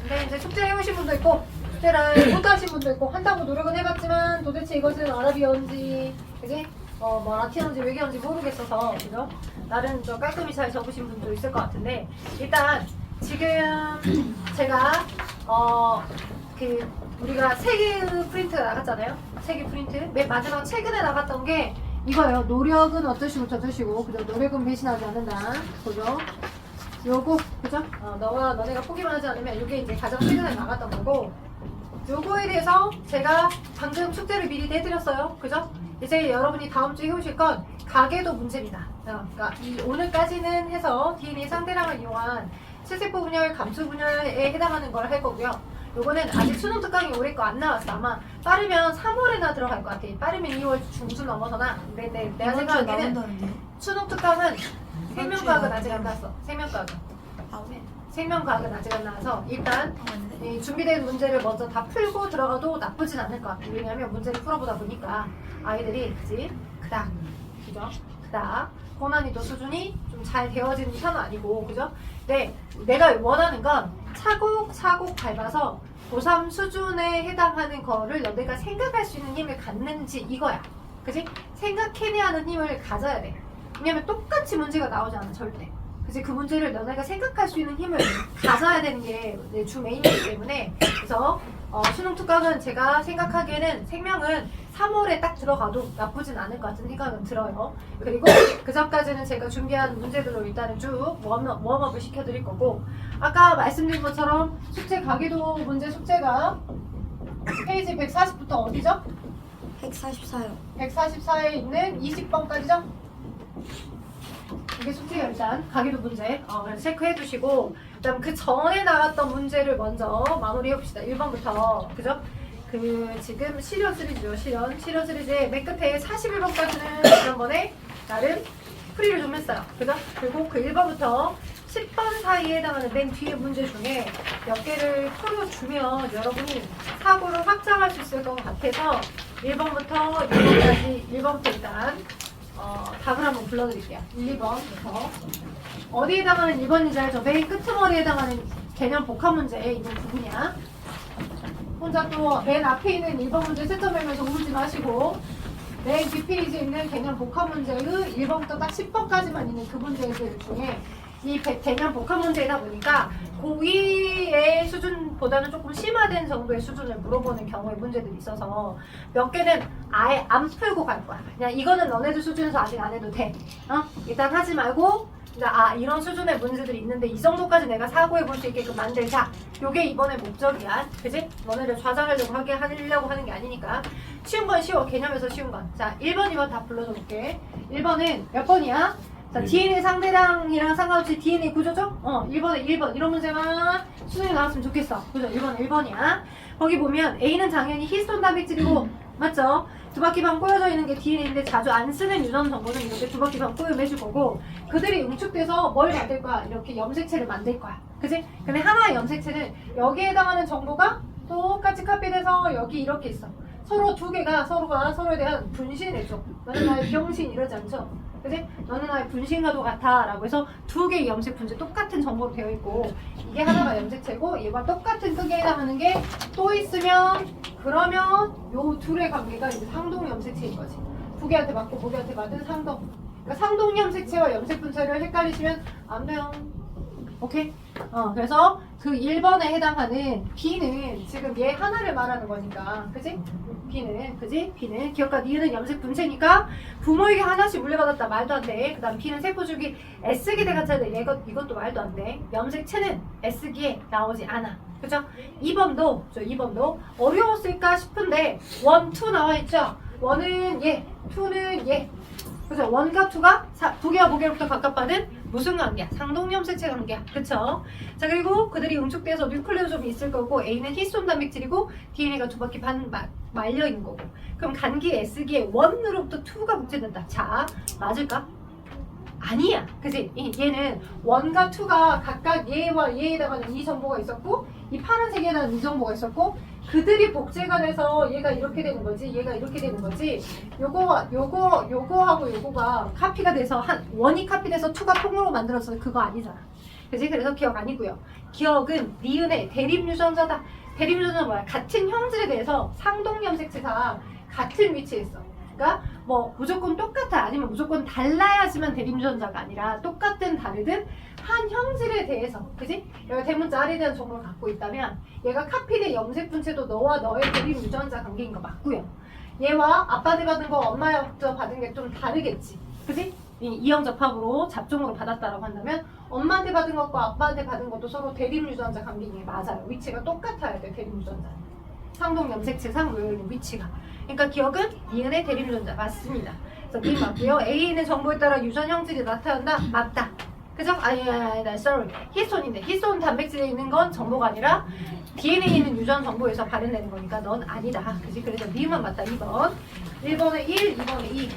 근데 이제 숙제 해오신 분도 있고 숙제를 못 하신 분도 있고 한다고 노력은 해봤지만 도대체 이것은 아랍어인지 그지? 뭐 라틴어인지 외계어인지 모르겠어서 그죠? 나름 좀 깔끔히 잘 적으신 분도 있을 것 같은데 일단 지금 제가 우리가 세계 프린트가 나갔잖아요. 세계 프린트 맨 마지막 최근에 나갔던 게 이거예요. 노력은 어떠시고 저떠시고 그죠? 노력은 배신하지 않는다. 그죠? 요거 그죠? 너네가 포기만 하지 않으면 이게 이제 가장 최근에 나갔던 거고 요거에 대해서 제가 방금 숙제를 미리 내드렸어요. 그죠? 이제 여러분이 다음 주에 해오실 건 가계도 문제입니다. 그러니까 오늘까지는 해서 DNA 상대량을 이용한 실세포 분열, 감수 분열에 해당하는 걸 할 거고요. 요거는 아직 수능 특강이 올해 거 안 나왔어. 아마 빠르면 3월에나 들어갈 것 같아. 빠르면 2월 중순 넘어서나. 근데 내가 생각하기에는 수능 특강은 생명과학은 아직 안 나왔어. 생명과학은. 생명과학은 아직 안 나와서 일단 이 준비된 문제를 먼저 다 풀고 들어가도 나쁘진 않을 것 같아요. 왜냐하면 문제를 풀어보다 보니까 아이들이 그지? 그닥 그죠? 그닥 고난이도 수준이 좀 잘 되어지는 편은 아니고 그죠? 근데 내가 원하는 건 차곡차곡 밟아서 고3 수준에 해당하는 거를 너네가 생각할 수 있는 힘을 갖는지 이거야. 그지? 생각해내야 하는 힘을 가져야 돼. 왜냐면 똑같이 문제가 나오지 않아 절대. 그치? 그 문제를 너네가 생각할 수 있는 힘을 가져야 되는 게 주 메인이기 때문에 그래서 수능 특강은 제가 생각하기에는 생명은 3월에 딱 들어가도 나쁘진 않을 것 같은 생각은 들어요. 그리고 그 전까지는 제가 준비한 문제들로 일단은 쭉 웜업을 시켜드릴 거고 아까 말씀드린 것처럼 숙제 가계도 문제 숙제가 페이지 140부터 어디죠? 144요. 144에 있는 20번까지죠? 이게 숙제가 일단 가계도 문제 그래서 체크해 두시고 그다음 그 전에 나왔던 문제를 먼저 마무리해 봅시다. 1번부터 그죠? 지금 실현 시리즈죠. 실현 시리즈의 맨 끝에 41번까지는 지난번에 나름 풀이를 좀 했어요. 그죠? 그리고 그 1번부터 10번 사이에 해당하는 맨 뒤에 문제 중에 몇 개를 풀어주면 여러분이 사고를 확장할 수 있을 것 같아서 1번부터 2번까지 1번부터 일단 답을 한번 불러드릴게요. 1, 2번부터 어디에 해당하는 2번인지 알죠? 맨 끄트머리에 해당하는 개념 복합 문제에 있는 부분이야. 혼자 또 맨 앞에 있는 1번 문제 채점하면서 울지 마시고 맨 뒷페이지에 있는 개념 복합 문제의 1번부터 딱 10번까지만 있는 그 문제들 중에 이 개념 복합 문제이다 보니까 고2의 수준보다는 조금 심화된 정도의 수준을 물어보는 경우의 문제들이 있어서 몇 개는 아예 안 풀고 갈 거야. 그냥 이거는 너네들 수준에서 아직 안 해도 돼. 일단 하지 말고 이런 수준의 문제들이 있는데 이 정도까지 내가 사고해 볼 수 있게끔 만들자. 요게 이번에 목적이야. 그지? 너네를 좌장하려고 하는 게 아니니까. 쉬운 건 쉬워. 개념에서 쉬운 건. 자, 1번, 2번 다 불러줘 볼게. 1번은 몇 번이야? 자, DNA 상대량이랑 상관없이 DNA 구조죠? 1번에 1번. 이런 문제만 수능에 나왔으면 좋겠어. 그죠? 1번은 1번이야. 거기 보면 A는 당연히 히스톤 단백질이고, 맞죠? 두 바퀴 반 꼬여져 있는 게 DNA인데 자주 안 쓰는 유전 정보는 이렇게 두 바퀴 반 꼬여매줄 거고, 그들이 응축돼서 뭘 만들 거야? 이렇게 염색체를 만들 거야. 그지? 근데 하나의 염색체는 여기에 해당하는 정보가 똑같이 카피돼서 여기 이렇게 있어. 서로 두 개가 서로가 서로에 대한 분신해줘. 너는 나의 병신 이러지 않죠? 그지? 너는 나의 분신과도 같아 라고 해서 두 개의 염색 분자 똑같은 정보로 되어 있고 이게 하나가 염색체고 얘와 똑같은 크기에 해당하는 게 또 있으면 그러면 요 둘의 관계가 이제 상동 염색체인 거지. 두 개한테 맞고 두 개한테 맞은 상동. 그러니까 상동 염색체와 염색 분자를 헷갈리시면 안 돼요. 오케이? 그래서 그 1번에 해당하는 B는 지금 얘 하나를 말하는 거니까, 그지? B는, 그지? B는 기억과 니은은 염색 분체니까 부모에게 하나씩 물려받았다. 말도 안 돼. 그 다음 B는 세포주기 S기대 같아야 돼. 이것도 말도 안 돼. 염색체는 S기에 나오지 않아. 그죠? 2번도 어려웠을까 싶은데 1, 2 나와 있죠? 1은 얘, 2는 얘. 그죠? 1과 2가 두 개와 무게로부터 각각받은 무슨 관계야? 상동염색체 관계야. 그쵸? 자, 그리고 그들이 응축돼서 뉴클레오좀이 있을 거고 A는 히스톤 단백질이고 DNA가 두 바퀴 반 말려 있는 거고. 그럼 간기 S기에 1으로부터 2가 복제된다. 자, 맞을까? 아니야. 그지? 얘는 1과 2가 각각 얘와 얘에 해당하는 이 정보가 있었고 이 파란색에 해당하는 이 정보가 있었고 그들이 복제가 돼서 얘가 이렇게 되는 거지 얘가 이렇게 되는 거지 요거하고 요거가 카피가 돼서 1이 카피돼서 2가 통으로 만들어서 그거 아니잖아. 그지? 그래서 기억 아니고요. 기억은 니은의 대립유전자다. 대립유전자 뭐야? 같은 형질에 대해서 상동염색체가 같은 위치에 있어. 그러니까 뭐 무조건 똑같아 아니면 무조건 달라야지만 대립유전자가 아니라 똑같든 다르든 한 형질에 대해서, 그지? 여기 대문자 R에 대한 정보를 갖고 있다면 얘가 카피된 염색분체도 너와 너의 대립유전자 관계인 거 맞고요. 얘와 아빠한테 받은 거 엄마한테 받은 게 좀 다르겠지, 그지? 이형접합으로 잡종으로 받았다라고 한다면 엄마한테 받은 것과 아빠한테 받은 것도 서로 대립유전자 관계인 게 맞아요. 위치가 똑같아야 돼, 대립유전자. 상동염색체상 모여있는 위치가. 그러니까 기억은 니은의 대립유전자 맞습니다. 그래서 니 맞고요. A에 있는 정보에 따라 유전 형질이 나타난다? 맞다. 그죠? 아니, sorry. 히스톤인데 히스톤 단백질에 있는 건 정보가 아니라 DNA에 있는 유전 정보에서 발현되는 거니까 넌 아니다. 그지? 그래서 니은만 맞다. 2번. 1번에 1, 2번에 2.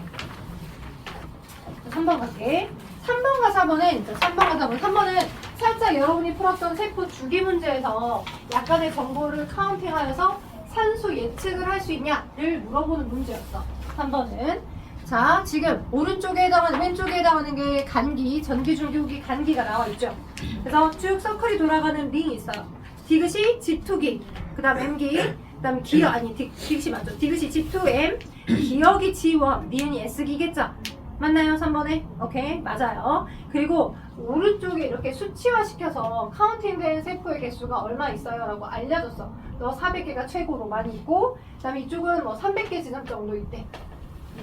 3번 갈게. 3번과 4번은 3번과 4번. 3번은 살짝 여러분이 풀었던 세포 주기 문제에서 약간의 정보를 카운팅하여서 산수 예측을 할 수 있냐를 물어보는 문제였어. 3번은. 자, 지금 오른쪽에 해당하는, 왼쪽에 해당하는 게 간기, 전기, 중기, 후기, 간기가 나와 있죠. 그래서 쭉 서클이 돌아가는 링이 있어요. 디귿이 G2기, 그 다음 M기, 그 다음 기억, 아니, 디귿이 맞죠. 디귿이 G2M, 기억이 G1, 니은이 S기겠죠. 맞나요? 3번에? 오케이, 맞아요. 그리고 오른쪽에 이렇게 수치화시켜서 카운팅된 세포의 개수가 얼마 있어요? 라고 알려줬어. 너 400개가 최고로 많이 있고, 그 다음에 이쪽은 뭐 300개 지점 정도 있대.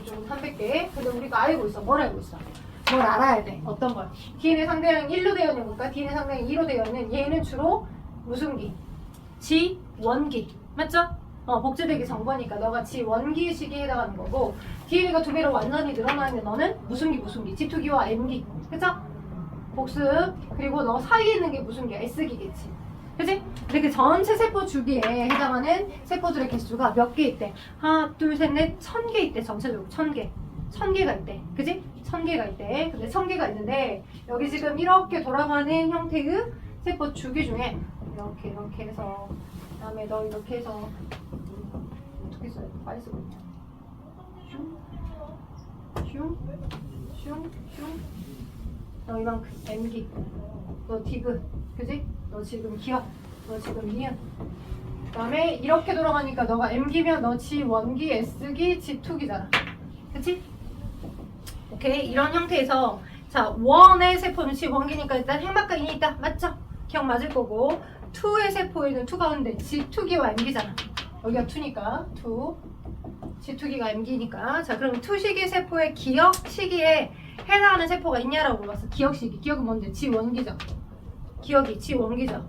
이쪽은 300개. 근데 우리가 알고 있어. 뭘 알고 있어? 뭘 알아야 돼? 어떤 걸? DNA 상대형이 1로 되어 있는 것과 DNA 상대형이 2로 되어 있는 얘는 주로 무슨 기? G1기. 맞죠? 복제되기 정보니까 너가 G1기 시기에 해당하는 거고, DNA가 2배로 완전히 늘어나 있는 너는 무슨 기? G2기와 M기. 그쵸? 복습. 그리고 너 사이에 있는 게 무슨 기야? S기겠지. 그치? 이렇게 전체 세포 주기에 해당하는 세포들의 개수가 몇 개 있대? 하나, 둘, 셋, 넷, 1000개 있대. 전체적으로 1000개. 1000개가 있대. 그치? 1000개가 있대. 근데 1000개가 있는데 여기 지금 이렇게 돌아가는 형태의 세포 주기 중에 이렇게 해서, 그 다음에 너 이렇게 해서 어떻게 써야 돼? 빨리 쓰고 있냐? 슝. 너 이만큼 M기. 너 디귿. 그지? 너 지금 기억. 너 지금 니은. 그 다음에 이렇게 돌아가니까 너가 M기면 너 G1기, S기, G2기잖아. 그치? 오케이. 이런 형태에서 자, 1의 세포는 G1기니까 일단 핵막과 인이 있다. 맞죠? 기억 맞을 거고, 2의 세포에는 2가 있는데 G2기와 M기잖아. 여기가 2니까 2. G2기가 M기니까. 자, 그럼 2시기 세포의 기억 시기에 해당하는 세포가 있냐라고 물어봤어. 기억 시기. 기억은 뭔데? G1기죠. 기억이 G1기죠.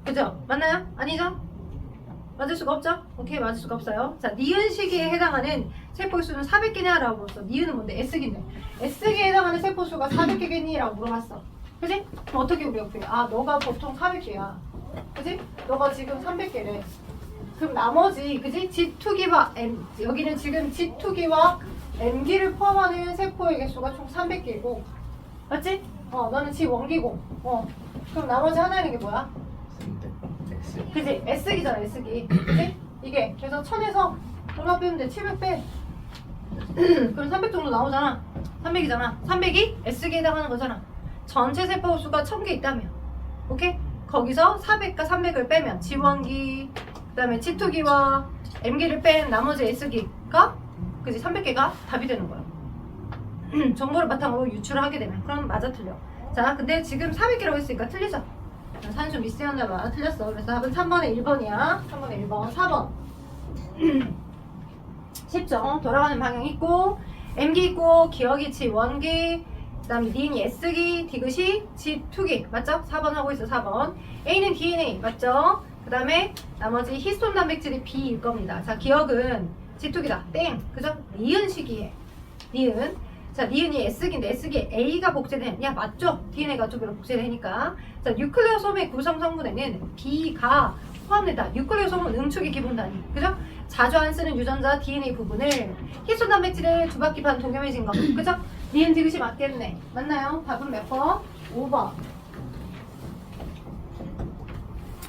그죠? 맞나요? 아니죠? 맞을 수가 없죠? 오케이, 맞을 수가 없어요. 자, 니은 시기에 해당하는 세포 수는 400개냐라고 물었어. 니은은 뭔데? S기인데. S기에 해당하는 세포 수가 400개겠니? 라고 물어봤어. 그지? 그럼 어떻게 우리가 표현해? 아, 너가 보통 400개야. 그지? 너가 지금 300개래. 그럼 나머지, 그지? G2기와 M, 여기는 지금 G2기와 M기를 포함하는 세포의 개수가 총 300개고, 맞지? 너는 G1기고, 그럼 나머지 하나 있는 게 뭐야? 그지? S기잖아, S기. 그지? 이게, 그래서 1000에서 얼마 빼면 돼? 700 빼. 그럼 300 정도 나오잖아. 300이잖아. 300이 S기에 해당하는 거잖아. 전체 세포 수가 1000개 있다며. 오케이? 거기서 400과 300을 빼면 G1기, 그 다음에 G2기와 M기를 뺀 나머지 S기가, 그지? 300개가 답이 되는 거야. 정보를 바탕으로 유출을 하게 되면. 그럼 맞아, 틀려. 자, 근데 지금 400개라고 했으니까 틀리죠? 산수 미스였나봐. 틀렸어. 그래서 답은 3번에 1번이야. 3번에 1번. 4번. 쉽죠? 돌아가는 방향 있고, M기 있고, 기억이 G1기, 그 다음에 니은이 S기, 디귿이 G2기. 맞죠? 4번 하고 있어, 4번. A는 DNA. 맞죠? 그 다음에 나머지 히스톤 단백질이 B일 겁니다. 자, 기억은 G2기다. 땡. 그죠? 니은 시기에. 니은. 자, 니은이 S기인데 S기에 A가 복제되냐? 맞죠? DNA가 2개로 복제되니까. 자, 뉴클레오솜의 구성 성분에는 B가 포함된다. 뉴클레오솜은 응축의 기본 단위. 그죠? 자주 안 쓰는 유전자 DNA 부분을 히스톤 단백질에 2바퀴 반 동염해진 거. 그죠? 니은 디귿이 맞겠네. 맞나요? 답은 몇 번? 5번.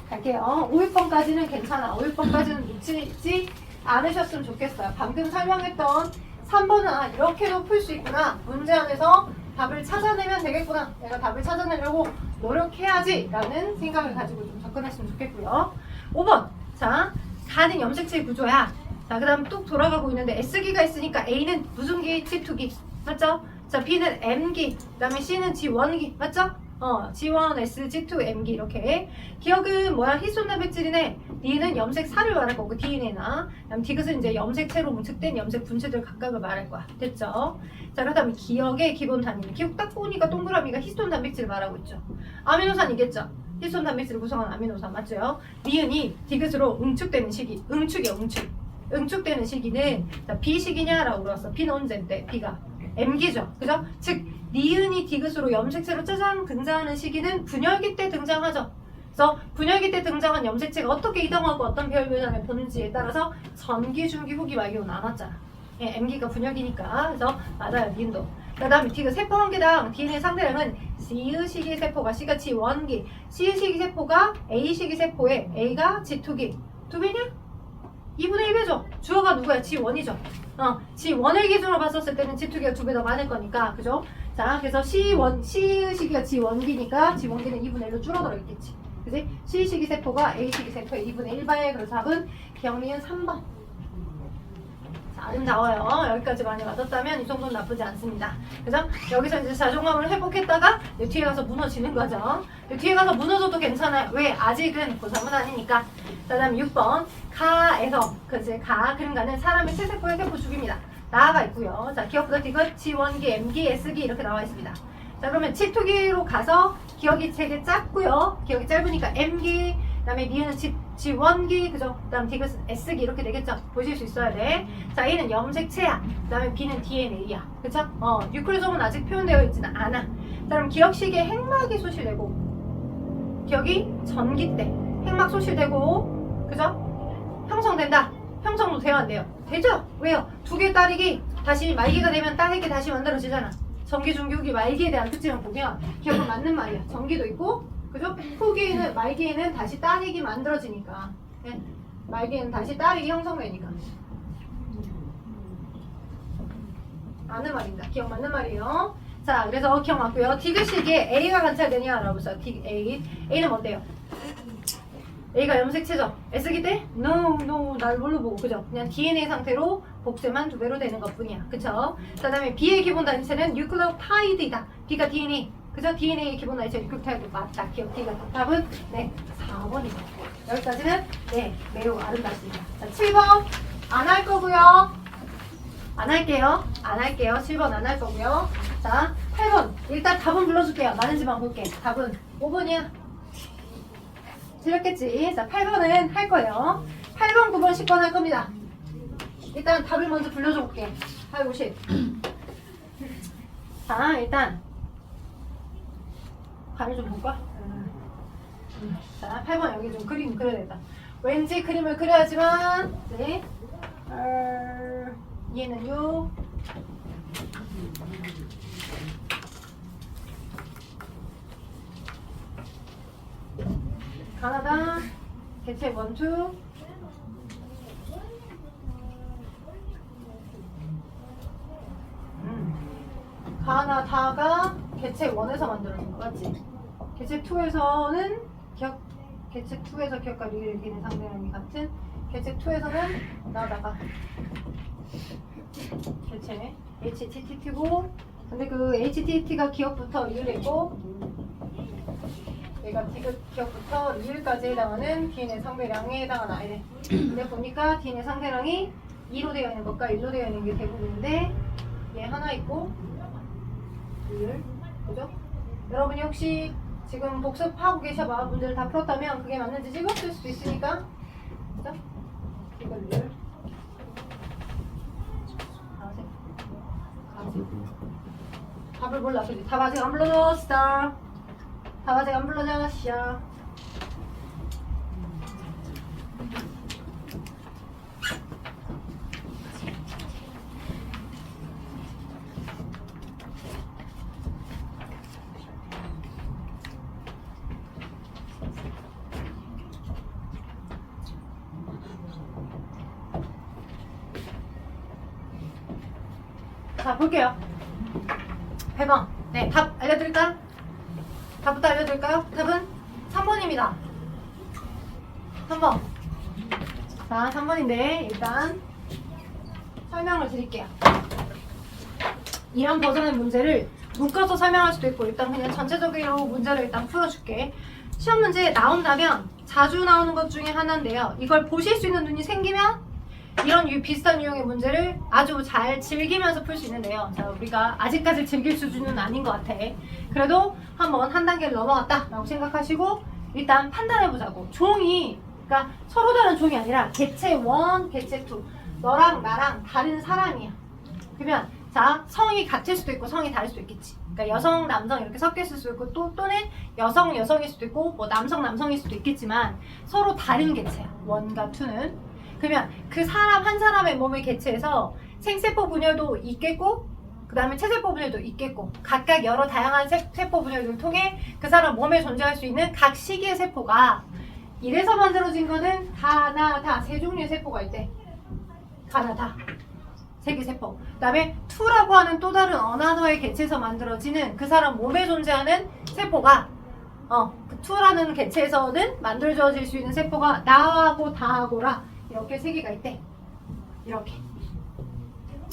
갈게요. 5일번까지는 괜찮아. 5일번까지는 놓치지 않으셨으면 좋겠어요. 방금 설명했던 3번은 이렇게도 풀 수 있구나. 문제 안에서 답을 찾아내면 되겠구나. 내가 답을 찾아내려고 노력해야지 라는 생각을 가지고 좀 접근했으면 좋겠고요. 5번. 자, 가는 염색체의 구조야. 자, 그 다음 뚝 돌아가고 있는데 S기가 있으니까 A는 무슨 기? G2기. 맞죠? 자, B는 M기. 그 다음에 C는 G1기. 맞죠? G1, S, G2, M기 이렇게. 기억은 뭐야? 히스톤 단백질이네. D는 염색사를 말할 거고 DNA나. 그다음 디귿은 이제 염색체로 뭉측된 염색 분체들 각각을 말할 거야. 됐죠? 자, 그다음에 기억의 기본 단위. 기억 딱 보니까 동그라미가 히스톤 단백질 말하고 있죠. 아미노산이겠죠? 히스톤 단백질을 구성한 아미노산 맞죠? 니은이 디귿으로 응축되는 시기. 응축이야, 응축. 응축되는 시기는 자, B 시기냐라고 물었어. B는 언제인데? B가 M기죠. 그죠? 즉 니은이 디귿으로 염색체로 짜잔 등장하는 시기는 분열기 때 등장하죠. 그래서 분열기 때 등장한 염색체가 어떻게 이동하고 어떤 배열 변화를 보는지에 따라서 전기, 중기, 후기, 말기로 나눴잖아. 예, M기가 분열기니까. 그래서 맞아요, 니은도. 그 다음에 디귿 세포 한 개당 DNA 상대량은 C시기 세포가 C가 G1기, C시기 세포가 A시기 세포에 A가 G2기. 두 배냐? 2분의 1배죠. 주어가 누구야? G1이죠. G1을 기준으로 봤었을 때는 G2기가 2배 더 많을 거니까. 그죠? 자, 그래서 C시기가 G1기니까 G1기는 2분의 1로 줄어들어 있겠지. 그지? C시기 세포가 A시기 세포의 2분의 1배. 그래서 답은 기억리은 3번. 자, 아름다워요. 여기까지 많이 맞았다면 이 정도는 나쁘지 않습니다. 그래서 여기서 이제 자존감을 회복했다가 뒤에 가서 무너지는 거죠. 뒤에 가서 무너져도 괜찮아요. 왜? 아직은 고3은 아니니까. 자, 다음 6번. 가에서, 그치? 그림가는 사람의 체세포의 세포 주기입니다. 나아가 있고요. 자, 기억부터 디귿, G1기, M기, S기 이렇게 나와 있습니다. 자, 그러면 G2기로 가서 기억이 되게 짧고요. 기억이 짧으니까 M기, 그 다음에 니은은 G1기, 그죠? 그 다음 디귿은 S기 이렇게 되겠죠? 보실 수 있어야 돼. 자, A는 염색체야. 그 다음에 B는 DNA야. 그쵸? 뉴클리오솜은 아직 표현되어 있지는 않아. 자, 그럼 기억 시기에 핵막이 소실되고, 기억이 전기 때 핵막 소실되고, 그죠? 형성된다. 형성도 돼야 안 돼요? 되죠? 왜요? 두 개 따르기, 다시 말기가 되면 따르기 다시 만들어지잖아. 전기, 중기, 후기, 말기에 대한 특징을 보면 기억은 맞는 말이야. 전기도 있고, 그죠? 후기에는, 말기에는 다시 따르기 만들어지니까. 네? 말기에는 다시 따르기 형성되니까. 맞는 말입니다. 기억 맞는 말이에요. 자, 그래서 기억 맞고요. 디귿 시기에 A가 관찰되냐라고 했어요. A는 어때요? A가 염색체죠? S기 때? No, 날 뭘로 보고, 그죠? 그냥 DNA 상태로 복제만 2배로 되는 것 뿐이야. 그쵸? 자, 다음에 B의 기본 단위체는 뉴클레오타이드이다. B가 DNA. 그죠? DNA의 기본 단위체 뉴클레오타이드 맞다. 기억 D가 답은 네, 4번입니다. 여기까지는 네, 매우 아름답습니다. 자, 7번 안 할 거고요. 안 할게요. 7번 안 할 거고요. 자, 8번 일단 답은 불러줄게요. 많은지만 볼게. 답은 5번이야. 틀렸겠지. 자, 8번은 할 거예요. 8번, 9번, 10번 할 겁니다. 일단 답을 먼저 불려줘 볼게. 8, 50. 자, 일단 답을 좀 볼까? 자, 8번 여기 좀 그림 그려야 되겠다. 왠지 그림을 그려야지만 네. 얘는요. 가나다 개체 1, 2 가나다가 개체 1에서 만들어진 거 맞지? 개체 2에서는 개체 2에서 기억과 리를 기는 상대량이 같은 개체 2에서는 나다가 개체 HTT고 근데 그 HTT가 기억부터 리을 했고 얘가 기억부터 리을까지 해당하는 DNA 상대량에 해당하는 아이래. 근데 보니까 DNA 상대량이 2로 되어 있는 것과 1로 되어 있는 게 대부분인데 얘 하나 있고 리을 그죠? 여러분이 혹시 지금 복습하고 계셔봐 문제를 다 풀었다면 그게 맞는지 찍었을 수도 있으니까 그죠? 이거 리을 가지 답을 몰라 그지? 답 아직 안 불러줬어. 답 아직 안 불러줬어. 자, 볼게요. 8번. 네, 답 알려드릴까요? 답부터 알려드릴까요? 답은 3번입니다. 3번. 자, 3번인데 일단 설명을 드릴게요. 이런 버전의 문제를 묶어서 설명할 수도 있고 일단 그냥 전체적으로 문제를 일단 풀어줄게. 시험 문제 나온다면 자주 나오는 것 중에 하나인데요. 이걸 보실 수 있는 눈이 생기면 이런 비슷한 유형의 문제를 아주 잘 즐기면서 풀 수 있는데요. 자, 우리가 아직까지 즐길 수준은 아닌 것 같아. 그래도 한번 한 단계를 넘어갔다 라고 생각하시고 일단 판단해보자고. 종이, 그러니까 서로 다른 종이 아니라 개체 1, 개체 2. 너랑 나랑 다른 사람이야. 그러면 자, 성이 같을 수도 있고 성이 다를 수도 있겠지. 그러니까 여성, 남성 이렇게 섞여 있을 수도 있고 또는 여성, 여성일 수도 있고 뭐 남성, 남성일 수도 있겠지만 서로 다른 개체야. 1과 2는. 그러면 그 사람 한 사람의 몸의 개체에서 생세포 분열도 있겠고 그 다음에 체세포 분열도 있겠고 각각 여러 다양한 세포 분열을 통해 그 사람 몸에 존재할 수 있는 각 시기의 세포가 이래서 만들어진 거는 다 세 종류의 세포가 있대. 다 세계세포. 그 다음에 2라고 하는 또 다른 어나더의 개체에서 만들어지는 그 사람 몸에 존재하는 세포가 그 2라는 개체에서는 만들어질 수 있는 세포가 나하고 다하고라 이렇게 세 개가 있대. 이렇게.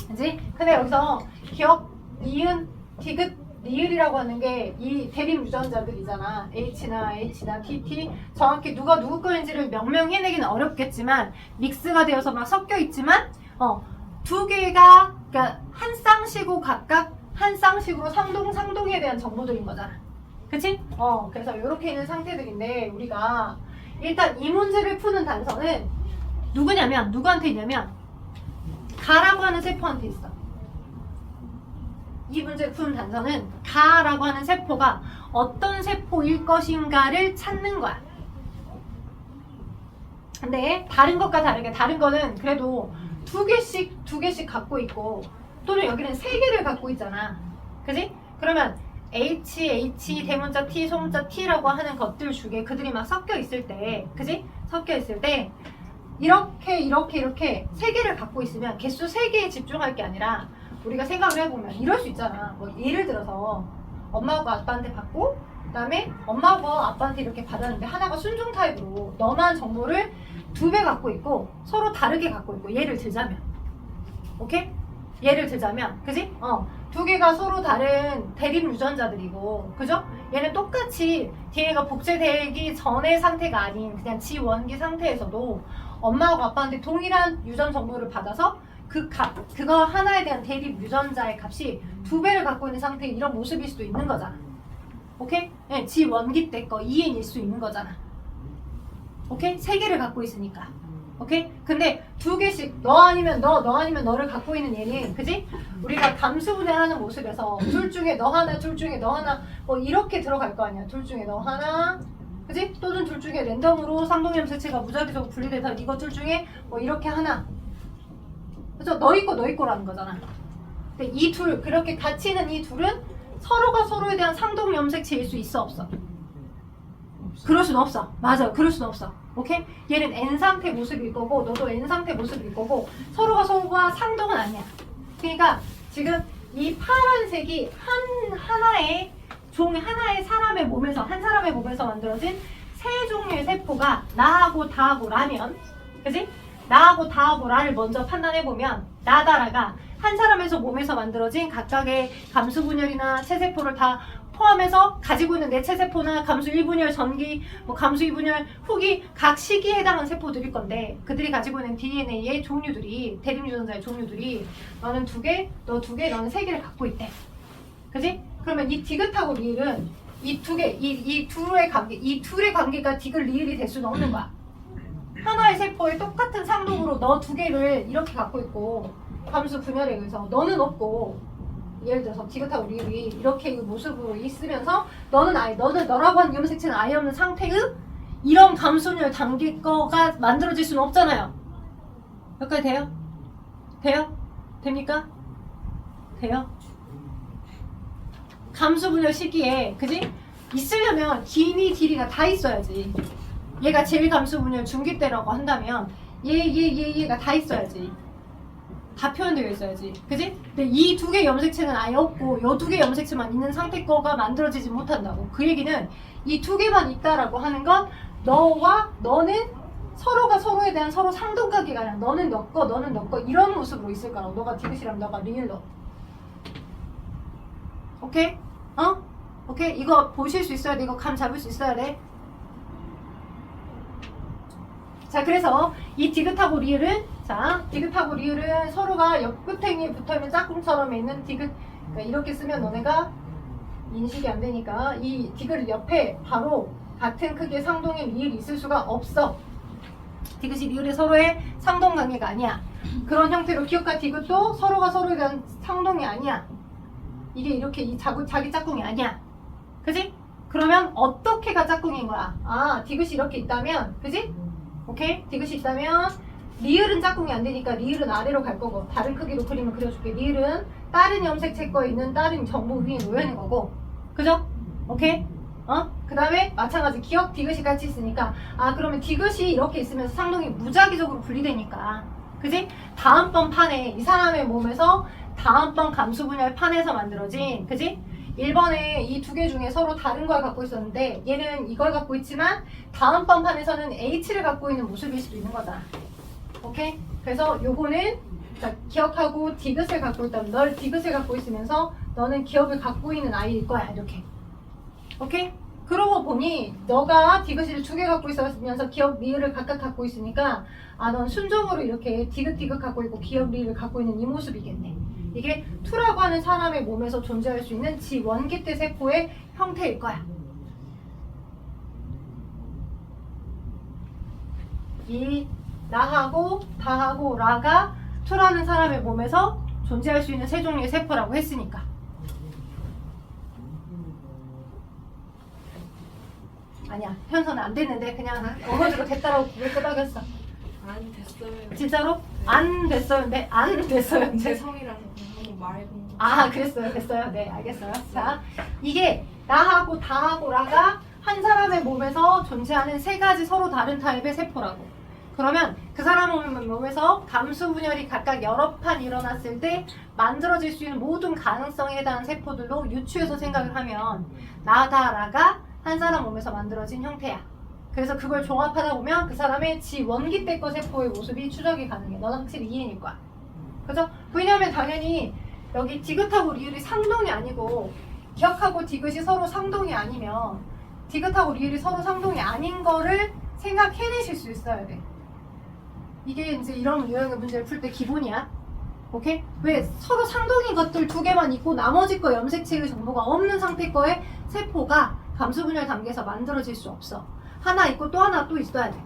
그치? 근데 여기서 기억, 니은, 디귿, 리을이라고 하는 게 이 대립 유전자들이잖아. H나 TT. 정확히 누가 누구 거인지를 명명해내기는 어렵겠지만 믹스가 되어서 막 섞여 있지만 두 개가 그러니까 한 쌍씩고 각각 한 쌍씩으로 상동에 대한 정보들인 거잖아. 그치? 그래서 이렇게 있는 상태들인데 우리가 일단 이 문제를 푸는 단서는 누구한테 있냐면 가라고 하는 세포한테 있어. 이 문제를 푸는 단서는 가라고 하는 세포가 어떤 세포일 것인가를 찾는 거야. 근데 다른 것과 다르게 다른 거는 그래도 두 개씩 갖고 있고 또는 여기는 세 개를 갖고 있잖아. 그지? 그러면 H, 대문자 T, 소문자 T라고 하는 것들 중에 그들이 막 섞여 있을 때, 그지? 섞여 있을 때 이렇게 세 개를 갖고 있으면 개수 세 개에 집중할 게 아니라 우리가 생각을 해보면 이럴 수 있잖아. 뭐 예를 들어서 엄마하고 아빠한테 받고 그 다음에 엄마하고 아빠한테 이렇게 받았는데 하나가 순종 타입으로 너만 정보를 2배 갖고 있고 서로 다르게 갖고 있고 예를 들자면 오케이? 예를 들자면 그지? 두 개가 서로 다른 대립 유전자들이고 그죠? 얘는 똑같이 DNA가 복제되기 전의 상태가 아닌 그냥 지원기 상태에서도 엄마하고 아빠한테 동일한 유전 정보를 받아서 그거 하나에 대한 대립 유전자의 값이 2배를 갖고 있는 상태의 이런 모습일 수도 있는 거잖아. 오케이? 네, 지원기 때 거 2n일 수 있는 거잖아. 오케이? 3개를 갖고 있으니까. 오케이? 근데 2개씩 너 아니면 너를 갖고 있는 얘는 그지? 우리가 감수분해하는 모습에서 둘 중에 너 하나, 둘 중에 너 하나 뭐 이렇게 들어갈 거 아니야. 둘 중에 너 하나 그지? 또는 둘 중에 랜덤으로 상동염색체가 무작위적으로 분리돼서 이거 둘 중에 뭐 이렇게 하나 그죠? 너희 거라는 거잖아. 근데 이 둘, 그렇게 같이 있는 이 둘은 서로가 서로에 대한 상동염색체일 수 있어 없어? 그럴 순 없어. 맞아, 그럴 순 없어. 오케이? 얘는 N상태 모습일 거고 너도 N상태 모습일 거고 서로가 상동은 아니야. 그러니까 지금 이 파란색이 하나의 사람의 몸에서 한 사람의 몸에서 만들어진 세 종류의 세포가 나하고 다하고 라면 그지? 나하고 다하고 라를 먼저 판단해보면 나다라가 한 사람에서 몸에서 만들어진 각각의 감수분열이나 체세포를 다 포함해서 가지고 있는 내 체세포나 감수 1분열 전기, 뭐 감수 2분열 후기 각 시기에 해당하는 세포들일 건데 그들이 가지고 있는 DNA의 종류들이 대립유전자의 종류들이 너는 2개, 너 2개, 너는 3개를 갖고 있대. 그지? 그러면 이 디귿하고 리을은 이 둘의 관계가 디귿 리을이 될 수는 없는 거야. 하나의 세포에 똑같은 상동으로 너 2개를 이렇게 갖고 있고 감수 분열에 의해서 너는 없고 예를 들어서 디귿하고 리을이 이렇게 모습으로 있으면서 너라고 하는 염색체는 아예 없는 상태의 이런 감수분열 단계가 만들어질 수는 없잖아요. 여기까지 돼요? 돼요? 됩니까? 돼요? 감수분열 시기에 그지? 있으려면 길이 딜이가 다 있어야지. 얘가 제일 감수분열 중기 때라고 한다면 얘가 다 있어야지. 다 표현되어 있어야지. 그지? 근데 이 두 개 염색체는 아예 없고 이 두 개 염색체만 있는 상태 거가 만들어지지 못한다고. 그 얘기는 이 두 개만 있다라고 하는 건 너와 너는 서로가 서로에 대한 서로 상동관계가 아니라 너는 너 거, 너는 너 거 이런 모습으로 있을 거라고. 너가 디귿이라면 너가 리을로. 오케이? 오케이? 이거 보실 수 있어야 돼. 이거 감 잡을 수 있어야 돼. 자, 그래서 이 디귿하고 리을은, 자, 디귿하고 리을은 서로가 옆 끝행이 붙어있는 짝꿍처럼 있는 디귿. 그러니까 이렇게 쓰면 너네가 인식이 안 되니까 이 디귿 옆에 바로 같은 크기의 상동의 리을이 있을 수가 없어. 디귿이 리을의 서로의 상동관계가 아니야. 그런 형태로 기억과 디귿도 서로가 서로에 대한 상동이 아니야. 이게 이렇게 자기 짝꿍이 아니야. 그지? 그러면 어떻게가 짝꿍인 거야? 아, 디귿이 이렇게 있다면, 그지? 오케이? 디귿이 있다면 리을은 짝꿍이 안 되니까 리을은 아래로 갈 거고, 다른 크기로 그림을 그려줄게. 리을은 다른 염색체 거 있는 다른 정보 위에 놓여 있는 거고, 그죠? 오케이? 그 다음에 마찬가지 기억 디귿이 같이 있으니까, 아, 그러면 디귿이 이렇게 있으면서 상동이 무작위적으로 분리되니까, 그지? 다음번 판에 이 사람의 몸에서 다음번 감수분열 판에서 만들어진, 그지? 1번에 이 두 개 중에 서로 다른 걸 갖고 있었는데 얘는 이걸 갖고 있지만 다음번 판에서는 H를 갖고 있는 모습일 수도 있는 거다. 오케이? 그래서 요거는 기억하고 디귿을 갖고 있다면 널 디귿을 갖고 있으면서 너는 기억을 갖고 있는 아이일 거야. 이렇게. 오케이? 그러고 보니 너가 디귿을 두 개 갖고 있으면서 기억 리을을 각각 갖고 있으니까 아, 넌 순종으로 이렇게 디귿 갖고 있고 기억 리을을 갖고 있는 이 모습이겠네. 이게 투라고 하는 사람의 몸에서 존재할 수 있는 지원기대 세포의 형태일 거야. 이 나하고 다하고 라가 투라는 사람의 몸에서 존재할 수 있는 세 종류의 세포라고 했으니까. 아니야, 현서는 안 됐는데 그냥 어거지로 됐다라고 고개 끄덕였어. 안 됐어요. 진짜로? 안 됐어요. 네, 안 됐어요. 제 성이랑 한번 말해본 거. 아, 그랬어요. 됐어요. 네, 알겠어요. 자, 이게 나하고 다하고 라가 한 사람의 몸에서 존재하는 세 가지 서로 다른 타입의 세포라고. 그러면 그 사람 몸에서 감수분열이 각각 여러 판 일어났을 때 만들어질 수 있는 모든 가능성에 해당하는 세포들로 유추해서 생각을 하면 나다라가 한 사람 몸에서 만들어진 형태야. 그래서 그걸 종합하다 보면 그 사람의 지원기대거 세포의 모습이 추적이 가능해. 너는 확실히 이해일 거야. 그죠? 왜냐면 당연히 여기 디귿하고 리을이 상동이 아니고 기억하고 디귿이 서로 상동이 아니면 디귿하고 리을이 서로 상동이 아닌 거를 생각해내실 수 있어야 돼. 이게 이제 이런 유형의 문제를 풀 때 기본이야. 오케이? 왜 서로 상동인 것들 두 개만 있고 나머지 거 염색체의 정보가 없는 상태 거의 세포가 감수분열 단계에서 만들어질 수 없어. 하나 있고 또 하나 또 있어야 돼.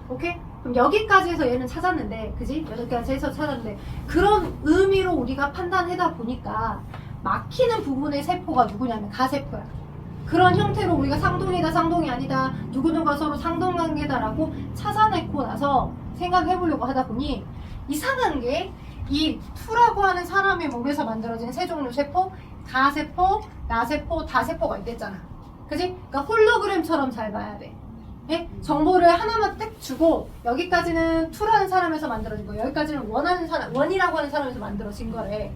오케이? 그럼 여기까지 해서 얘는 찾았는데, 그지? 여기까지 해서 찾았는데, 그런 의미로 우리가 판단하다 보니까 막히는 부분의 세포가 누구냐면 가세포야. 그런 형태로 우리가 상동이다, 상동이 아니다, 누구누가 서로 상동관계다라고 찾아내고 나서 생각해보려고 하다 보니 이상한 게 이 투라고 하는 사람의 몸에서 만들어진 세 종류 세포, 가세포, 나세포, 다세포가 있댔잖아. 그지? 그러니까 홀로그램처럼 잘 봐야 돼. 예? 정보를 하나만 딱 주고 여기까지는 투라는 사람에서 만들어진 거, 여기까지는 원이라고 하는 사람에서 만들어진 거래.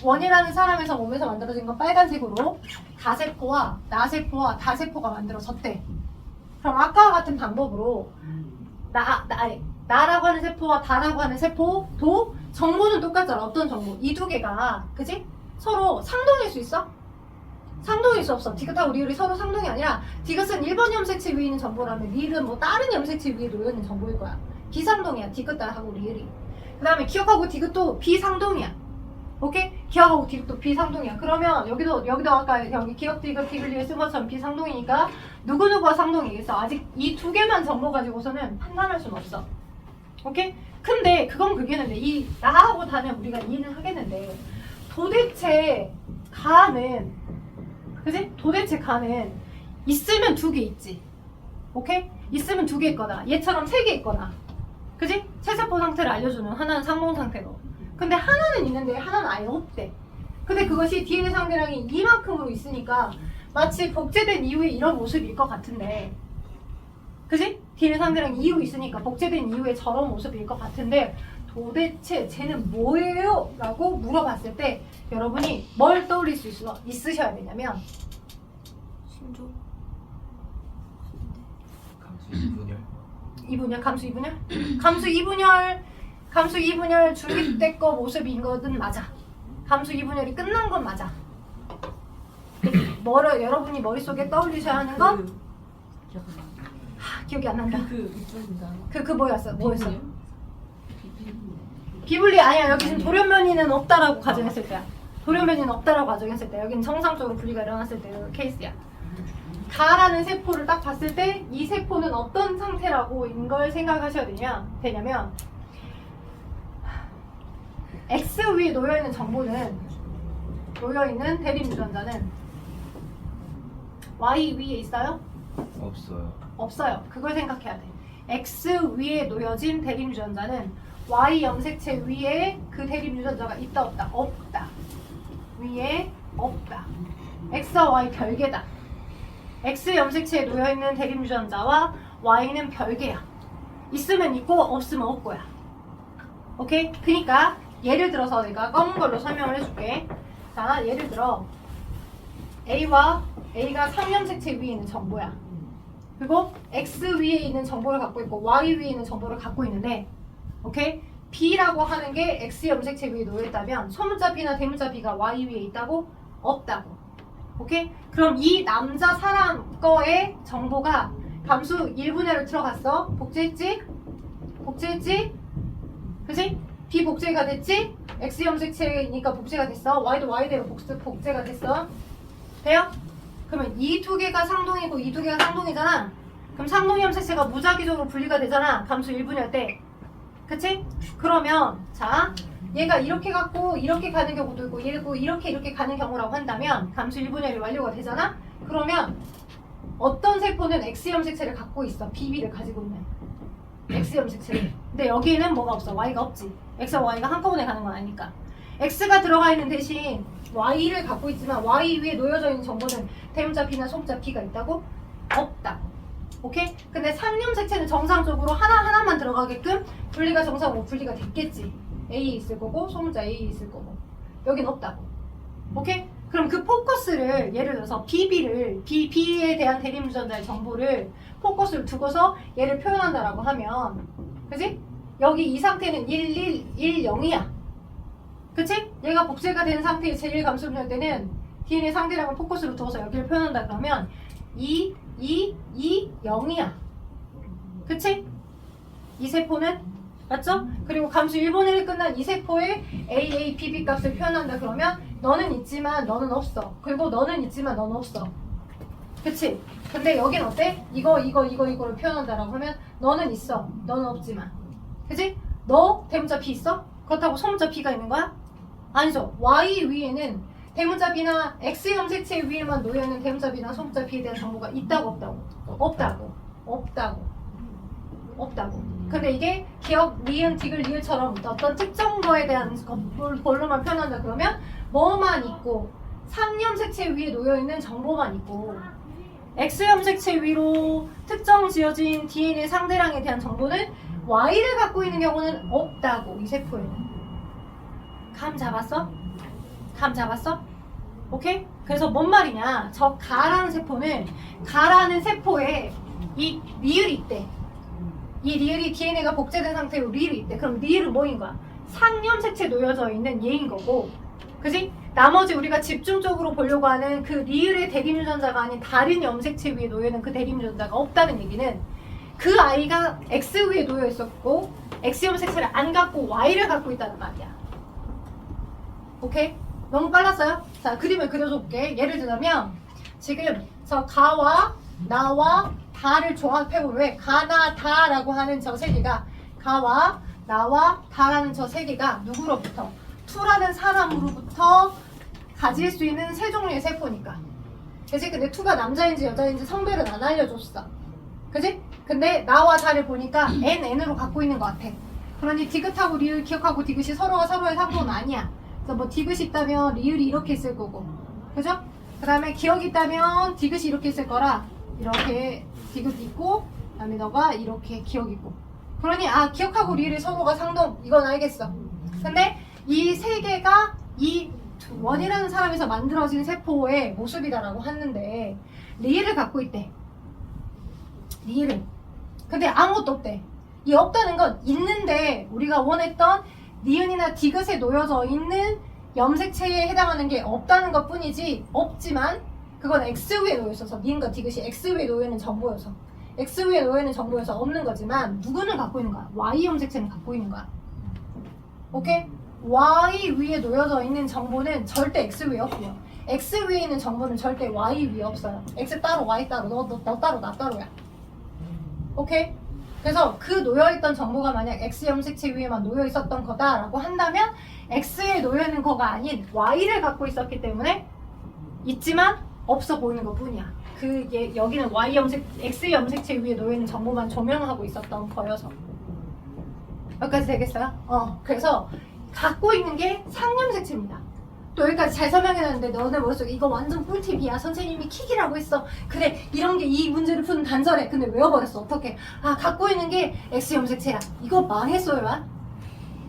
원이라는 사람에서 몸에서 만들어진 건 빨간색으로 가세포와 나세포와 다세포가 만들어졌대. 그럼 아까와 같은 방법으로 나라고 하는 세포와 다라고 하는 세포도 정보는 똑같잖아. 어떤 정보? 이 두 개가, 그지? 서로 상동일 수 있어? 상동일 수 없어. 디귿하고 리을이 서로 상동이 아니라 디귿은 1번 염색체 위에 있는 정보라면 리을은 뭐 다른 염색체 위에 놓여 있는 정보일 거야. 비상동이야. 디귿하고 리을이. 그 다음에 기억하고 디귿도 비상동이야. 오케이? 기억하고 디귿도 비상동이야. 그러면 여기도 아까 여기 기억 디귿 리을 쓴 것처럼 비상동이니까 누구누구가 상동이겠어. 아직 이 두 개만 정보 가지고서는 판단할 수는 없어. 오케이? 근데 그건 그게는데 이 나하고 다는 우리가 이해는 하겠는데 도대체 가는, 그지? 도대체 가는 있으면 두 개 있지. 오케이? 있으면 두 개 있거나 얘처럼 세 개 있거나, 그지? 체세포 상태를 알려주는 하나는 상동 상태로. 근데 하나는 있는데 하나는 아예 없대. 근데 그것이 DNA 상대량이 이만큼으로 있으니까 마치 복제된 이후에 이런 모습일 것 같은데, 그지? DNA 상대랑 이유 있으니까 복제된 이후에 저런 모습일 것 같은데 도대체 쟤는 뭐예요? 라고 물어봤을 때 여러분이 뭘 떠올릴 수 있으셔야 되냐면 신조. 감수 2분열. 이분열, 감수 이분열? 감수 이분열 중기 때 거 모습인 것은 맞아. 감수 이분열이 끝난 건 맞아. 여러분이 머릿속에 떠올리셔야 하는 건 기억이 안 난다. 그 뭐였어? 비분리 아니야. 여기 지금 돌연변이는 없다라고 가정했을 때야. 돌연변이는 없다라고 가정했을 때 여기는 정상적으로 분리가 일어났을 때 케이스야. 가라는 세포를 딱 봤을 때 이 세포는 어떤 상태라고 인걸 생각하셔야 되냐면 X 위에 놓여있는 정보는 놓여있는 대립 유전자는 Y 위에 있어요? 없어요. 없어요. 그걸 생각해야 돼. X 위에 놓여진 대립 유전자는 Y 염색체 위에 그 대립 유전자가 있다 없다? 없다. 위에 없다. X와 Y 별개다. X 염색체에 놓여있는 대립 유전자와 Y는 별개야. 있으면 있고 없으면 없고야. 오케이? 그러니까 예를 들어서 내가 검은 걸로 설명을 해줄게. 자, 예를 들어 A가 3염색체 위에 있는 정보야. 그리고 X 위에 있는 정보를 갖고 있고 Y 위에 있는 정보를 갖고 있는데, 오케이? B라고 하는 게 X 염색체 위에 놓여있다면 소문자 B나 대문자 B가 Y 위에 있다고? 없다고. 오케이? 그럼 이 남자 사람 거의 정보가 감수 1분해로 들어갔어. 복제했지? 그치? B 복제가 됐지? X 염색체니까 복제가 됐어. Y도 Y대로 복제가 됐어. 돼요? 그러면 이 두 개가 상동이고 이 두 개가 상동이잖아. 그럼 상동 염색체가 무작위적으로 분리가 되잖아. 감수 1분할 때. 그치? 그러면 자, 얘가 이렇게 갖고 이렇게 가는 경우도 있고 얘고 이렇게 가는 경우라고 한다면 감수 1분할이 완료가 되잖아? 그러면 어떤 세포는 X 염색체를 갖고 있어. BB를 가지고 있는 X 염색체를. 근데 여기에는 뭐가 없어? Y가 없지. X와 Y가 한꺼번에 가는 건 아니니까. X가 들어가 있는 대신 Y를 갖고 있지만 Y 위에 놓여져 있는 정보는 대문자 B나 소문자 B가 있다고? 없다고. 오케이? 근데 상염색체는 정상적으로 하나하나만 들어가게끔 분리가 정상으로 분리가 됐겠지. A 있을 거고 소문자 A 있을 거고. 여긴 없다고. 오케이? 그럼 그 포커스를 예를 들어서 B에 대한 대립유전자의 정보를 포커스를 두고서 얘를 표현한다라고 하면, 그치? 여기 이 상태는 0이야. 그치? 얘가 복제가 된 상태의 제1감수분열 때는 DNA 상대량을 포커스로 두어서 여기를 표현한다 그러면 0이야. 그치? 이 세포는 맞죠? 그리고 감수 1분해를 끝난 이 세포의 AAPB 값을 표현한다 그러면 너는 있지만 너는 없어. 그리고 너는 있지만 너는 없어. 그치? 근데 여긴 어때? 이거를 표현한다라고 하면 너는 있어. 너는 없지만. 그치? 너 대문자 B 있어? 그렇다고 소문자 B가 있는 거야? 아니죠. Y 위에는 대문자 B나 X 염색체 위에만 놓여있는 대문자 B나 소문자 B에 대한 정보가 있다고 없다고? 없다고. 근데 이게 기억, 니은, 디귿, 리을처럼 어떤 특정 거에 대한 걸로만 표현한다 그러면 뭐만 있고 상염색체 위에 놓여있는 정보만 있고 X염색체 위로 특정 지어진 DNA 상대량에 대한 정보는 Y를 갖고 있는 경우는 없다고. 이 세포에는. 감 잡았어? 오케이? 그래서 뭔 말이냐? 저 가라는 세포에 이 리을이 있대. 이 리을이 DNA가 복제된 상태로 리을이 있대. 그럼 리을은 뭐인 거야? 상염색체 놓여져 있는 얘인 거고, 그지? 나머지 우리가 집중적으로 보려고 하는 그 리을의 대립유전자가 아닌 다른 염색체 위에 놓여있는 그 대립유전자가 없다는 얘기는 그 아이가 X 위에 놓여 있었고 X 염색체를 안 갖고 Y를 갖고 있다는 말이야. 오케이? 너무 빨랐어요? 자, 그림을 그려줘 볼게. 예를 들자면 지금 저 가와 나와 다를 종합해보면 왜 가나 다라고 하는 저 세 개가 가와 나와 다라는 저 세 개가 누구로부터? 투라는 사람으로부터 가질 수 있는 세 종류의 세포니까. 그치? 근데 투가 남자인지 여자인지 성별은 안 알려줬어. 그치? 근데 나와 다를 보니까 N으로 갖고 있는 것 같아. 그러니 디귿하고 리을 기억하고 디귿이 서로가 서로의 상호는 아니야. 그래서 뭐 디귿이 있다면 리을이 이렇게 있을 거고. 그죠? 그 다음에 기억이 있다면 디귿이 이렇게 있을 거라 이렇게 디귿 있고 그다음에 너가 이렇게 기억 있고. 그러니 기억하고 리을이 서로가 상동, 이건 알겠어. 근데 이 세 개가 이 원이라는 사람에서 만들어진 세포의 모습이다라고 했는데 리을을 갖고 있대. 리을은. 근데 아무것도 없대. 이 없다는 건 있는데 우리가 원했던 니은이나 디귿에 놓여져 있는 염색체에 해당하는 게 없다는 것 뿐이지, 없지만 그건 X 위에 놓여 있어서, 니은과 디귿이 X 위에 놓여 있는 정보여서, X 위에 놓여 있는 정보여서 없는 거지만 누구는 갖고 있는 거야? Y 염색체는 갖고 있는 거야. 오케이? Y 위에 놓여져 있는 정보는 절대 X 위에 없고요. X 위에 있는 정보는 절대 Y 위에 없어요. X 따로 Y 따로, 너 따로 나 따로야. 오케이? 그래서 그 놓여있던 정보가 만약 X 염색체 위에만 놓여있었던 거다라고 한다면 X에 놓여있는 거가 아닌 Y를 갖고 있었기 때문에 있지만 없어 보이는 것 뿐이야. 여기는 Y 염색, X 염색체 위에 놓여있는 정보만 조명하고 있었던 거여서. 여기까지 되겠어요? 그래서 갖고 있는 게 상염색체입니다. 또 여기까지 잘 설명해놨는데 너네 머릿속에 이거 완전 꿀팁이야. 선생님이 킥이라고 했어. 그래, 이런 게 이 문제를 푸는 단서래. 근데 외워버렸어. 어떡해. 갖고 있는 게 X 염색체야. 이거 망했어요.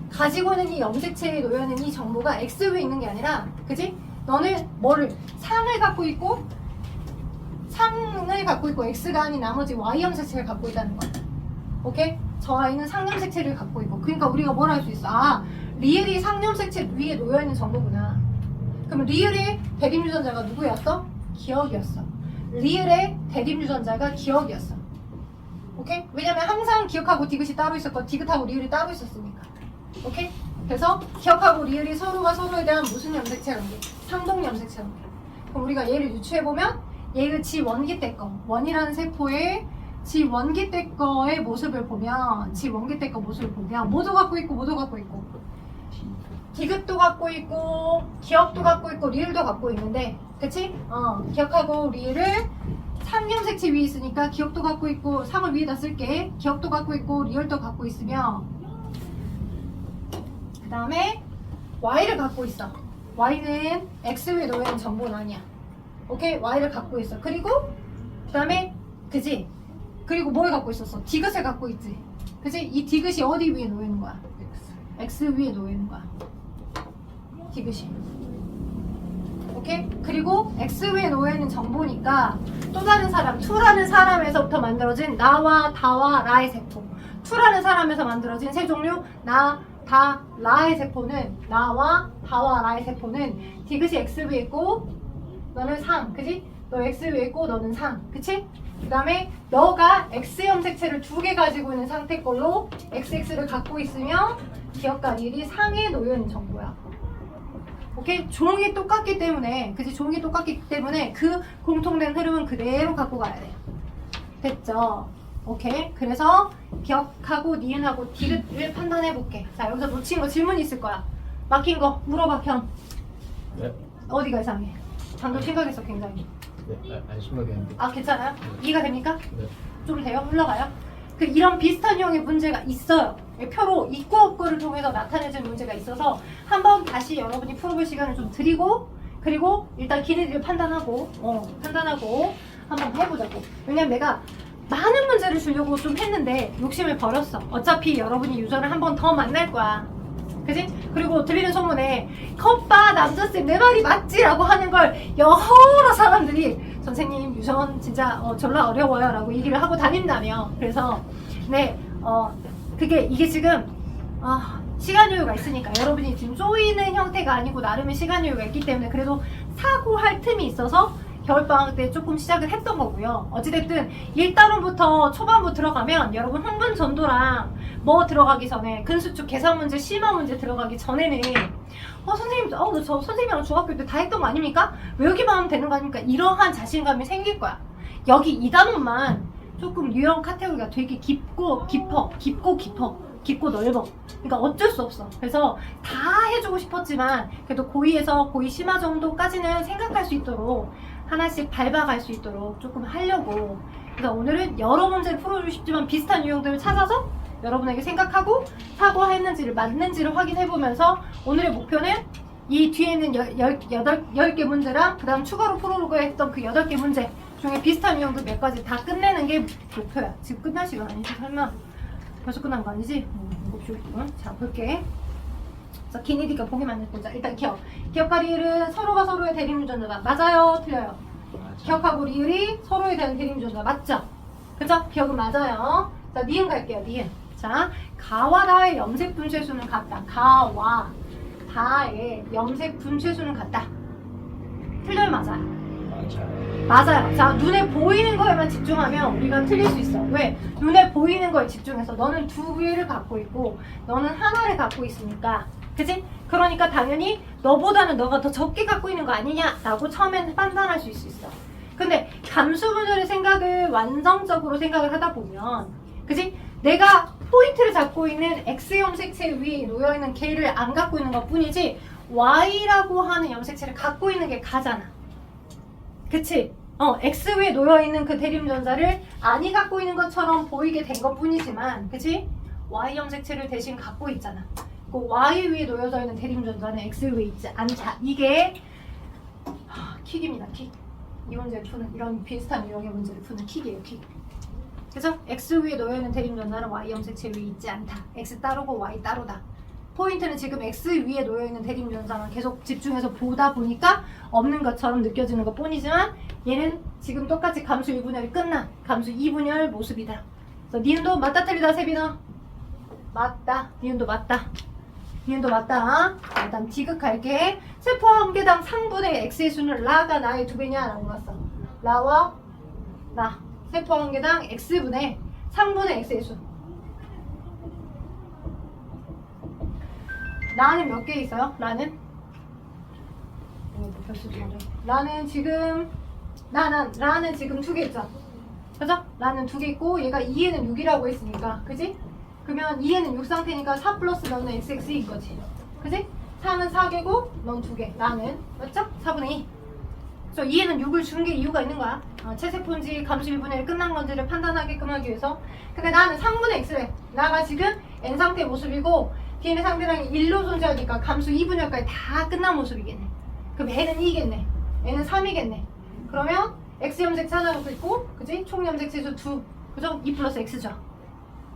가지고 있는 이 염색체에 놓여있는 이 정보가 X 위에 있는 게 아니라, 그지? 너는 뭐를, 상을 갖고 있고 X가 아닌 나머지 Y 염색체를 갖고 있다는 거야. 오케이? 저 아이는 상염색체를 갖고 있고. 그러니까 우리가 뭘 할 수 있어? 리을이 상염색체 위에 놓여있는 정보구나. 그럼 리을의 대립유전자가 누구였어? 기억이었어. 리을의 대립유전자가 기억이었어. 오케이? 왜냐면 항상 기억하고 디귿이 따로 있었고 디귿하고 리을이 따로 있었으니까. 오케이? 그래서 기억하고 리을이 서로가 서로에 대한 무슨 염색체라는 게? 상동 염색체라는 게. 그럼 우리가 얘를 유추해보면 얘를 지 원기 때 거, 원이라는 세포의 지 원기 때 거의 모습을 보면, 지 원기 때 거 모습을 보면 모두 갖고 있고 디귿도 갖고 있고 기억도 갖고 있고 리을도 갖고 있는데, 그치? 기억하고 리을을 상염색체 위에 있으니까 기억도 갖고 있고, 상을 위에다 쓸게. 기억도 갖고 있고 리을도 갖고 있으며, 그 다음에 Y를 갖고 있어. Y는 X 위에 놓여있는 정보는 아니야. 오케이? Y를 갖고 있어. 그리고 그 다음에, 그지? 그리고 뭘 갖고 있었어? 디귿을 갖고 있지. 그지? 이 디귿이 어디 위에 놓여있는 거야? X 위에 놓여있는 거야. 디귿이. 오케이? 그리고 X 위에 놓여있는 정보니까 또 다른 사람, 2라는 사람에서부터 만들어진 나와 다와 라의 세포. 2라는 사람에서 만들어진 세 종류 나, 다, 라의 세포는, 나와 다와 라의 세포는 디귿이 X 위에 있고 너는 상, 그지? 너 X 위에 있고 너는 상, 그치? 그 다음에 너가 X 염색체를 2개 가지고 있는 상태 걸로 XX를 갖고 있으며 기억과 리을이 상에 놓여있는 정보야. 오케이? 종이 똑같기 때문에, 그치? 종이 똑같기 때문에 그 공통된 흐름은 그대로 갖고 가야 돼. 됐죠? 오케이? 그래서 기억하고 니은하고 디귿을 판단해볼게. 자, 여기서 놓친 거 질문 있을 거야. 막힌 거 물어봐, 형. 네? 어디가 이상해? 방금 심각했어, 굉장히. 네, 안 심하겠는데. 괜찮아요? 이해가 됩니까? 네. 좀 돼요? 흘러가요? 이런 비슷한 유형의 문제가 있어요. 표로 있고 없고를 통해서 나타내는 문제가 있어서 한번 다시 여러분이 풀어볼 시간을 좀 드리고, 그리고 일단 기내를 판단하고 한번 해보자고. 왜냐면 내가 많은 문제를 주려고 좀 했는데 욕심을 버렸어. 어차피 여러분이 유저를 한 번 더 만날 거야. 그지? 그리고 들리는 소문에 컵바 남자쌤 내 말이 맞지? 라고 하는 걸 여러 사람들이 선생님 유전 진짜 졸라 어려워요 라고 얘기를 하고 다닌다며. 그래서 네 이게 지금 시간 여유가 있으니까, 여러분이 지금 쪼이는 형태가 아니고 나름의 시간 여유가 있기 때문에 그래도 사고할 틈이 있어서 겨울방학 때 조금 시작을 했던 거고요. 어찌됐든 1단원부터 초반부 들어가면 여러분 흥분 전도랑 뭐 들어가기 전에 근수축 계산 문제, 심화 문제 들어가기 전에는 선생님, 저 선생님이랑 중학교 때 다 했던 거 아닙니까? 외우기만 하면 되는 거 아닙니까? 이러한 자신감이 생길 거야. 여기 2단원만 조금 유형 카테고리가 되게 깊고 넓어. 그러니까 어쩔 수 없어. 그래서 다 해주고 싶었지만 그래도 고2에서 고2 심화 정도까지는 생각할 수 있도록 하나씩 밟아갈 수 있도록 조금 하려고. 그래서 오늘은 여러 문제를 풀어주고 싶지만 비슷한 유형들을 찾아서 여러분에게 생각하고 사고했는지를 맞는지를 확인해보면서 오늘의 목표는 이 뒤에 있는 10개 문제랑 그 다음 추가로 풀어오고 했던 그 8개 문제 중에 비슷한 유형도 몇 가지 다 끝내는 게 목표야. 지금 끝날 시간 아니지? 설마 벌써 끝난 거 아니지? 7시 5분. 자, 볼게. 그래서 기니디가 보기만 해보자. 일단 기억. 기억과 리을은 서로가 서로의 대립유전자다. 맞아요? 틀려요? 기억하고 리을이 서로에 대한 대립유전자. 맞죠? 그죠? 기억은 맞아요. 자, 니은 갈게요. 니은. 자, 가와 다의 염색 분쇄수는 같다. 가와 다의 염색 분쇄수는 같다. 틀려요? 맞아요? 맞아요. 맞아요. 자, 눈에 보이는 거에만 집중하면 우리가 틀릴 수 있어. 왜? 눈에 보이는 거에 집중해서 너는 두 개를 갖고 있고 너는 하나를 갖고 있으니까. 그치? 그러니까 당연히 너보다는 너가 더 적게 갖고 있는 거 아니냐라고 처음에는 판단할 수 있어. 근데 감수분열의 생각을 완성적으로 생각을 하다 보면, 그치? 내가 포인트를 잡고 있는 X 염색체 위에 놓여있는 걔를 안 갖고 있는 것 뿐이지 Y라고 하는 염색체를 갖고 있는 게 가잖아. 그치? X 위에 놓여있는 그 대립전자를 아니 갖고 있는 것처럼 보이게 된 것 뿐이지만, 그치? Y 염색체를 대신 갖고 있잖아. 그 Y 위에 놓여져 있는 대립전자는 X 위에 있지 않다. 이게 킥입니다. 킥. 이 문제를 푸는, 이런 비슷한 유형의 문제를 푸는 킥이에요. 킥. 그래서 X 위에 놓여있는 대립전자는 Y 염색체 위에 있지 않다. X 따로고 Y 따로다. 포인트는 지금 X 위에 놓여있는 대립전자만 계속 집중해서 보다 보니까 없는 것처럼 느껴지는 것 뿐이지만 얘는 지금 똑같이 감수 1분열이 끝난 감수 2분열 모습이다. 그래서 니은도 맞다 틀리다 세빈아? 맞다. 니은도 맞다. 니은도 맞다. 그 다음 디귿 갈게. 세포 한 개당 상분의 X의 수는 라가 나의 2배냐? 라고 봤어. 라와 나. 세포 한 개당 X분의 상분의 X의 수. 라는 몇 개 있어요? 라는? 라는 지금 라는 지금 2개 있죠? 그죠? 라는 2개 있고 얘가 2에는 6이라고 했으니까 그지? 그러면 2에는 6 상태니까 4 플러스 너는 XX인 거지. 그지? 4는 4개고 넌 2개. 라는 맞죠? 4분의 2. 그래서 2에는 6을 준 게 이유가 있는 거야. 체세포인지 감수 1분의 1 끝난 건지를 판단하게끔 하기 위해서. 근데 나는 3분의 X래. 나가 지금 N 상태의 모습이고 Dn의 상대량이 1로 존재하니까 감수 2분열까지 다 끝난 모습이겠네. 그럼 N은 2겠네. N은 3이겠네. 그러면 X 염색체 하나 갖고 있고, 그지? 총 염색체수 2. 그죠? 2 플러스 X죠.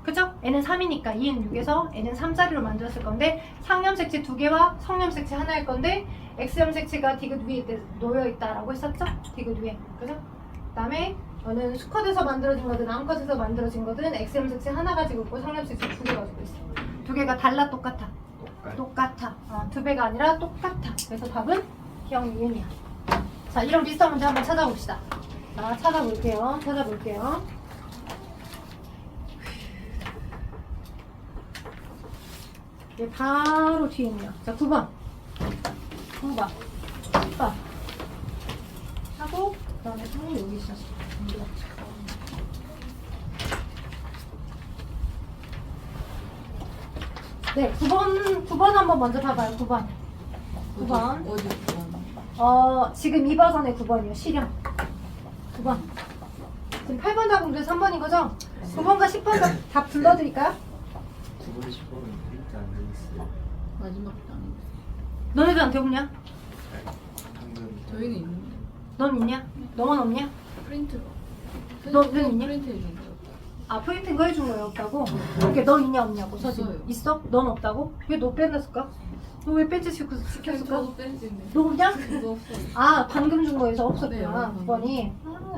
그죠? N은 3이니까 2는 6에서 N은 3자리로 만들었을 건데 상염색체 2개와 성염색체 하나일 건데 X 염색체가 디귿 위에 놓여있다라고 했었죠? 디귿 위에. 그죠? 그 다음에 너는 수컷에서 만들어진 거든 암컷에서 만들어진 거든 X 염색체 하나 가지고 있고 성염색체 2개 가지고 있어. 2개가 달라 똑같아? 똑같아. 2배가 아니라 똑같아. 그래서 답은 기억 니은이야. 자, 이런 비슷한 문제 한번 찾아봅시다. 자, 찾아볼게요. 얘 바로 뒤에 있네요. 자, 9번. 하고, 그 다음에 상이 여기 있었어. 네, 9번 한번 먼저 봐봐요. 9번. 어디 9번? 지금 2버전의 9번이요. 실형. 9번. 지금 8번 작업도 3번인 거죠? 9번과 10번 다 불러드릴까요? 9번 10번은 프린트 안 되겠어요. 마지막도 아닌데. 너네들한테 없냐? 방금 저희는 있는데. 넌 있냐? 너만 없냐? 프린트가. 너는 있냐? 프린트 해준 거. 프린트인 거 해준 거예요, 없다고? 그게 너 있냐, 없냐고, 서진. 있어요. 있어? 넌 없다고? 왜 너 뺐었을까? 너 왜 뺀지 시켰을까? 저도 뺀지네. 너 없냐? 그거 없어요. 방금 준 거에서 없었구나, 네, 9번이.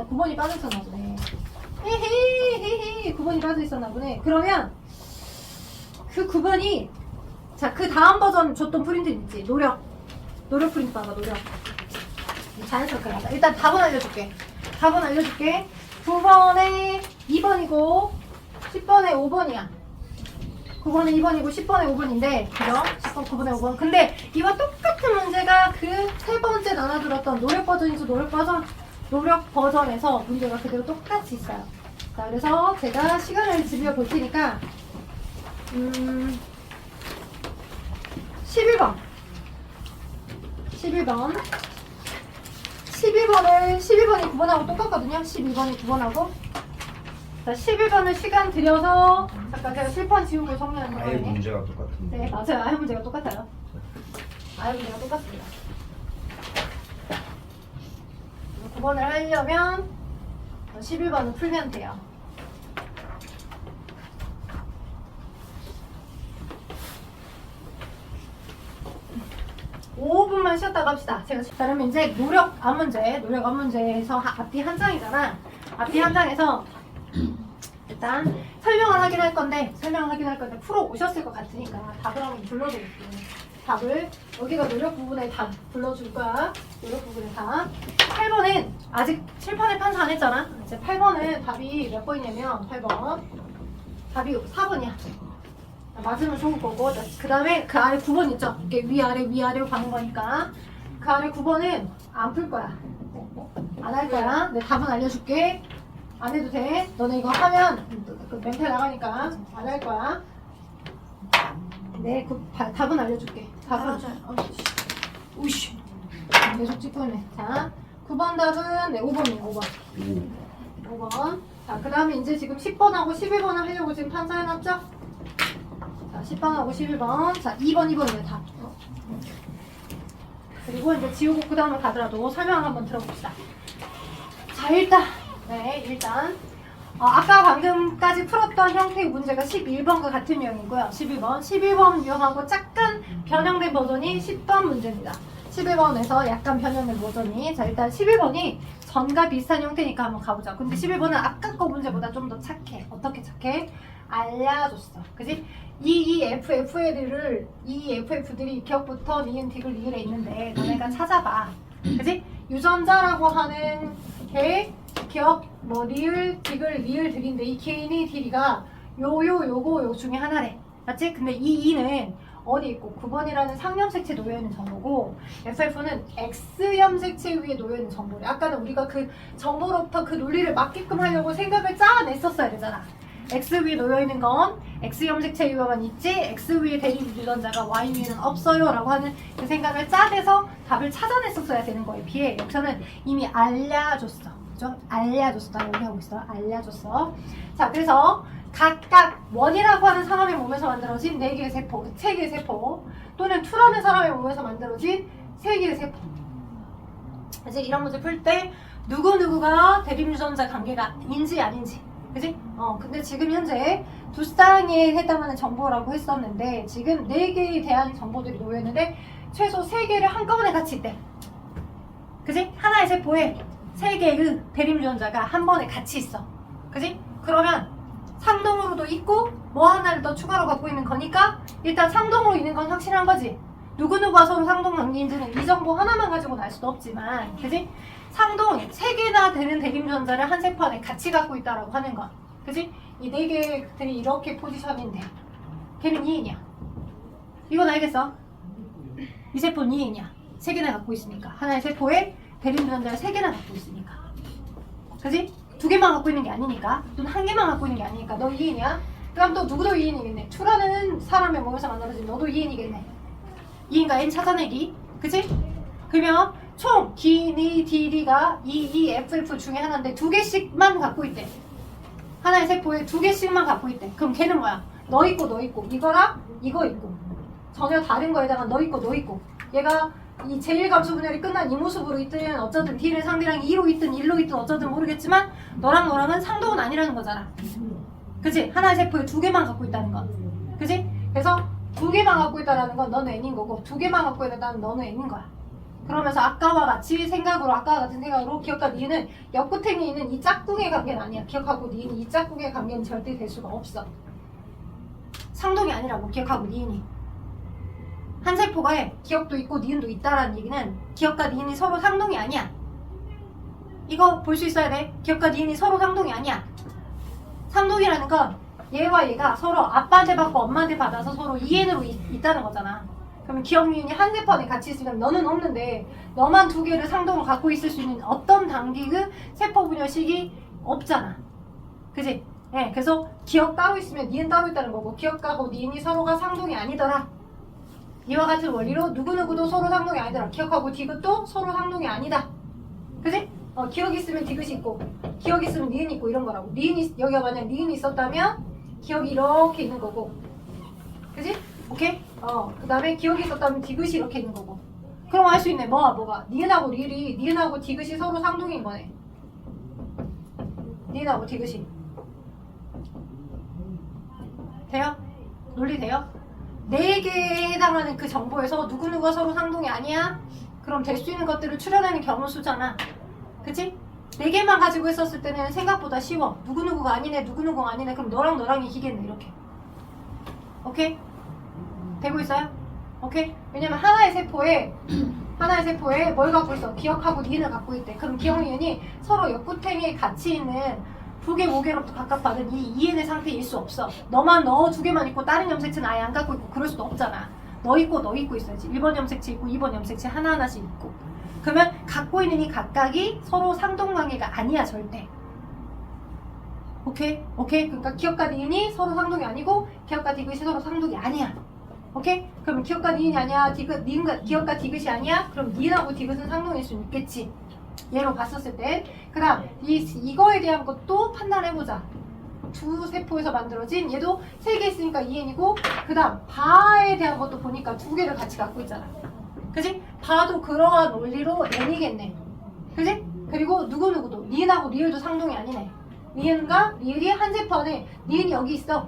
9번이 빠져있었나 보네. 헤헤, 9번이 빠져있었나 보네. 그러면, 그 9번이, 자, 그 다음 버전 줬던 프린트 있지? 노력 프린트 봐봐, 노력. 자연스럽게 가자. 일단 답은 알려줄게. 9번에 2번이고 10번에 5번이야. 9번에 2번이고 10번에 5번인데 그죠? 10번, 9번에 5번. 근데 이와 똑같은 문제가 그 세 번째 나눠들었던 노력 버전에서 문제가 그대로 똑같이 있어요. 자, 그래서 제가 시간을 지벼 볼 테니까 11번이 9번하고 똑같거든요. 12번이 9번하고. 자, 11번은 시간 들여서 잠깐 제가 실판 지우고 정리하는 아예 거거든요. 문제가 똑같은데. 네, 맞아요. 아예 문제가 똑같아요. 아예 문제가 똑같습니다. 9번을 하려면 11번은 풀면 돼요. 5분만 쉬었다가 합시다. 제가 그러면 이제 노력 앞 문제에서 앞뒤 한 장이잖아. 앞뒤 한 장에서 일단 설명을 하긴 할 건데 풀어 오셨을 것 같으니까 답을 한번 불러드릴게요. 답을 여기가 노력 부분에 답 불러줄 거야. 노력 부분에 답. 8번은 아직 칠판에 판사 안 했잖아. 이제 8번은 답이 몇 번이냐면 8번 답이 4번이야. 맞으면 좋을 거고, 그 다음에 그 아래 9번 있죠? 이렇게 위아래로 가는 거니까 그 아래 9번은 안 풀 거야. 안 할 거야. 내 답은 알려줄게. 안 해도 돼. 너네 이거 하면 그 멘탈 나가니까 안 할 거야. 네, 답은 알려줄게. 답은 우씨 계속 찍고 있네. 자, 9번 답은 네, 5번이에요. 5번. 자, 그 다음에 이제 지금 10번하고 11번을 하려고 지금 판사해놨죠? 자, 10번하고 11번. 자, 2번이면 답. 그리고 이제 지우고 그 다음에 가더라도 설명 한번 들어봅시다. 자, 일단 아까 방금까지 풀었던 형태의 문제가 11번과 같은 유형이고요. 11번 유형하고 약간 변형된 버전이 10번 문제입니다. 11번에서 약간 변형된 버전이. 자, 일단 11번이 전과 비슷한 형태니까 한번 가보자. 근데 11번은 아까 거 문제보다 좀 더 착해. 어떻게 착해? 알려줬어. 그지? EFF들이 기억부터 니은, 디귿, 리을에 있는데 너네가 찾아봐. 그지? 유전자라고 하는 게 기억, 뭐 리을, 디귿, 리을들인데 이 개인의 딜이가 요거 중에 하나래. 맞지? 근데 이 2는 어디 있고 9번이라는 상염색체 놓여있는 정보고 FF는 X염색체 위에 놓여있는 정보래. 아까는 우리가 그 정보로부터 그 논리를 맞게끔 하려고 생각을 짜냈었어야 되잖아. X 위에 놓여있는 건 X염색체 위에만 있지 X 위에 대립 유전자가 Y 위에는 없어요 라고 하는 그 생각을 짜내서 답을 찾아냈었어야 되는 거에 비해 여기서는 이미 알려줬어. 그죠? 알려줬어. 나 여기 하고 있어. 알려줬어. 자, 그래서 각각 원이라고 하는 사람의 몸에서 만들어진 4개의 세포, 3개의 세포 또는 2라는 사람의 몸에서 만들어진 3개의 세포. 이제 이런 문제 풀 때 누구누구가 대립유전자 관계가 인지 아닌지, 그지? 근데 지금 현재 두 쌍에 해당하는 정보라고 했었는데 지금 4개에 대한 정보들이 놓여있는데 최소 3개를 한꺼번에 같이 있대. 그지? 하나의 세포에 3개의 대립유전자가 한 번에 같이 있어. 그지? 그러면 상동으로도 있고 뭐 하나를 더 추가로 갖고 있는 거니까 일단 상동으로 있는 건 확실한 거지. 누구누구가 서로 상동 관계인지는 이 정보 하나만 가지고는 알 수도 없지만, 그지? 상동 3개나 되는 대립유전자를 한 세포 안에 같이 갖고 있다라고 하는 거. 그지? 이 4개들이 이렇게 포지션인데 걔는 2인이야. 이건 알겠어? 이 세포는 2인이야. 3개나 갖고 있으니까. 하나의 세포에 대립유전자를 3개나 갖고 있으니까. 그지? 2개만 갖고 있는 게 아니니까. 또는 1개만 갖고 있는 게 아니니까. 너 2인이야? 그럼 또 누구도 2인이겠네. 2라는 사람의 몸에서 만들어진 너도 2인이겠네. 2인과 N 찾아내기. 그치? 그러면 총 D, D가 EFF 중에 하나인데 2개씩만 갖고 있대. 하나의 세포에 2개씩만 갖고 있대. 그럼 걔는 뭐야? 너 있고 너 있고 이거랑 이거 있고 전혀 다른 거에다가 너 있고 너 있고 얘가 이 제1감수 분열이 끝난 이 모습으로 있든 어쩌든 D를 상대랑 2로 있든 1로 있든 어쩌든 모르겠지만 너랑 너랑은 상동은 아니라는 거잖아. 그치? 하나의 세포에 2개만 갖고 있다는 건. 그치? 그래서 2개만 갖고 있다는 건 너는 N인 거고 2개만 갖고 있다는 너는 N인 거야. 그러면서 아까와 같은 생각으로 기억과 니은은 옆구탱이에 있는 이 짝꿍의 관계는 아니야. 기억하고 니은이 이 짝꿍의 관계는 절대 될 수가 없어. 상동이 아니라고. 기억하고 니은이 한 세포가 기억도 있고 니은도 있다라는 얘기는 기억과 니은이 서로 상동이 아니야. 이거 볼 수 있어야 돼. 기억과 니은이 서로 상동이 아니야. 상동이라는 건 얘와 얘가 서로 아빠한테 받고 엄마한테 받아서 서로 2N으로 있다는 거잖아. 그러면 기억 니은이 한 세포 안에 같이 있으면 너는 없는데 너만 2개를 상동을 갖고 있을 수 있는 어떤 단계의 세포 분열식이 없잖아. 그지? 네, 그래서 기억 따로 있으면 니은 따로 있다는 거고 기억하고 니은이 서로가 상동이 아니더라. 이와 같은 원리로 누구누구도 서로 상동이 아니더라. 기억하고 디귿도 서로 상동이 아니다. 그지? 기억 있으면 디귿이 있고 기억 있으면 니은이 있고 이런 거라고. 니은이 여기가 만약 니은이 있었다면 기억이 이렇게 있는 거고. 그지? 오케이? 그 다음에 기억이 있었다면 디귿이 이렇게 있는 거고. 그럼 알 수 있네. 뭐가? 니은하고 리을이 니은하고 디귿이 서로 상동인 거네. 니은하고 디귿이. 돼요? 논리 돼요? 4개에 해당하는 그 정보에서 누구누구가 서로 상동이 아니야? 그럼 될 수 있는 것들을 추려내는 경우 수잖아. 그치? 4개만 가지고 있었을 때는 생각보다 쉬워. 누구누구가 아니네, 누구누구가 아니네. 그럼 너랑 너랑 이기겠네, 이렇게. 오케이? 되고 있어요? 오케이? 왜냐면 하나의 세포에 뭘 갖고 있어? 기억하고 니은을 갖고 있대. 그럼 기억 니은이 서로 역구탱이에 같이 있는 두 개, 5개로부터 각각받은 이 EN의 상태일 수 없어. 너만 너 2개만 있고 다른 염색체는 아예 안 갖고 있고 그럴 수도 없잖아. 너 있고 있어야지. 1번 염색체 있고 2번 염색체 하나하나씩 있고. 그러면 갖고 있는 이 각각이 서로 상동관계가 아니야, 절대. 오케이? 그러니까 기억과 니은이 서로 상동이 아니고 기억과 디귿이 서로 상동이 아니야. 오케이? 그러면 기억과 니은이 아니야, 기억과 디귿이 아니야? 그럼 니은하고 디귿은 상동일 수 있겠지. 얘로 봤었을 때. 그 다음 이거에 대한 것도 판단해보자. 두 세포에서 만들어진 얘도 3개 있으니까 EN이고, 그 다음 바에 대한 것도 보니까 2개를 같이 갖고 있잖아. 그지? 바도 그러한 논리로 N이겠네. 그지? 그리고 누구누구도 니은하고 리을도 상동이 아니네. 니은과 리을이 한 세포 안에 니은이 여기 있어.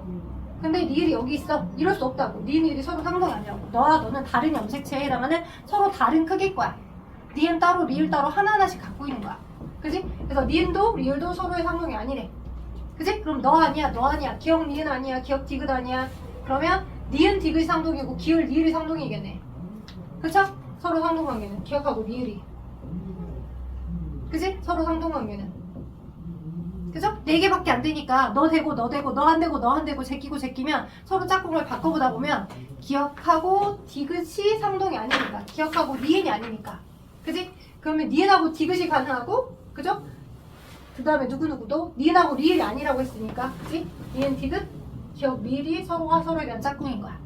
근데 리을이 여기 있어. 이럴 수 없다고. 니은, 리을이 서로 상동이 아니라고. 너와 너는 다른 염색체에 해당하는 서로 다른 크기일 거야. 니은 따로 리을 따로 하나하나씩 갖고 있는 거야. 그지? 그래서 니은도 리을도 서로의 상동이 아니래. 그지? 그럼 너 아니야, 기억 니은 아니야, 기억 디귿 아니야. 그러면 니은 디귿이 상동이고 기울 리을이 상동이겠네. 그쵸? 서로 상동관계는 기억하고 리을이. 그지? 서로 상동관계는. 그죠? 4개밖에 안 되니까 너 되고 너 안 되고 너 안 되고 제끼면 서로 짝꿍을 바꿔보다 보면 기억하고 디귿이 상동이 아니니까, 기억하고 니은이 아니니까. 그지? 그러면 니은하고 디귿이 가능하고, 그죠? 그 다음에 누구누구도 니은하고 리을이 아니라고 했으니까, 그지? 니은, 디귿, 기억, 리을이 서로가 서로에 대한 짝꿍인 거야.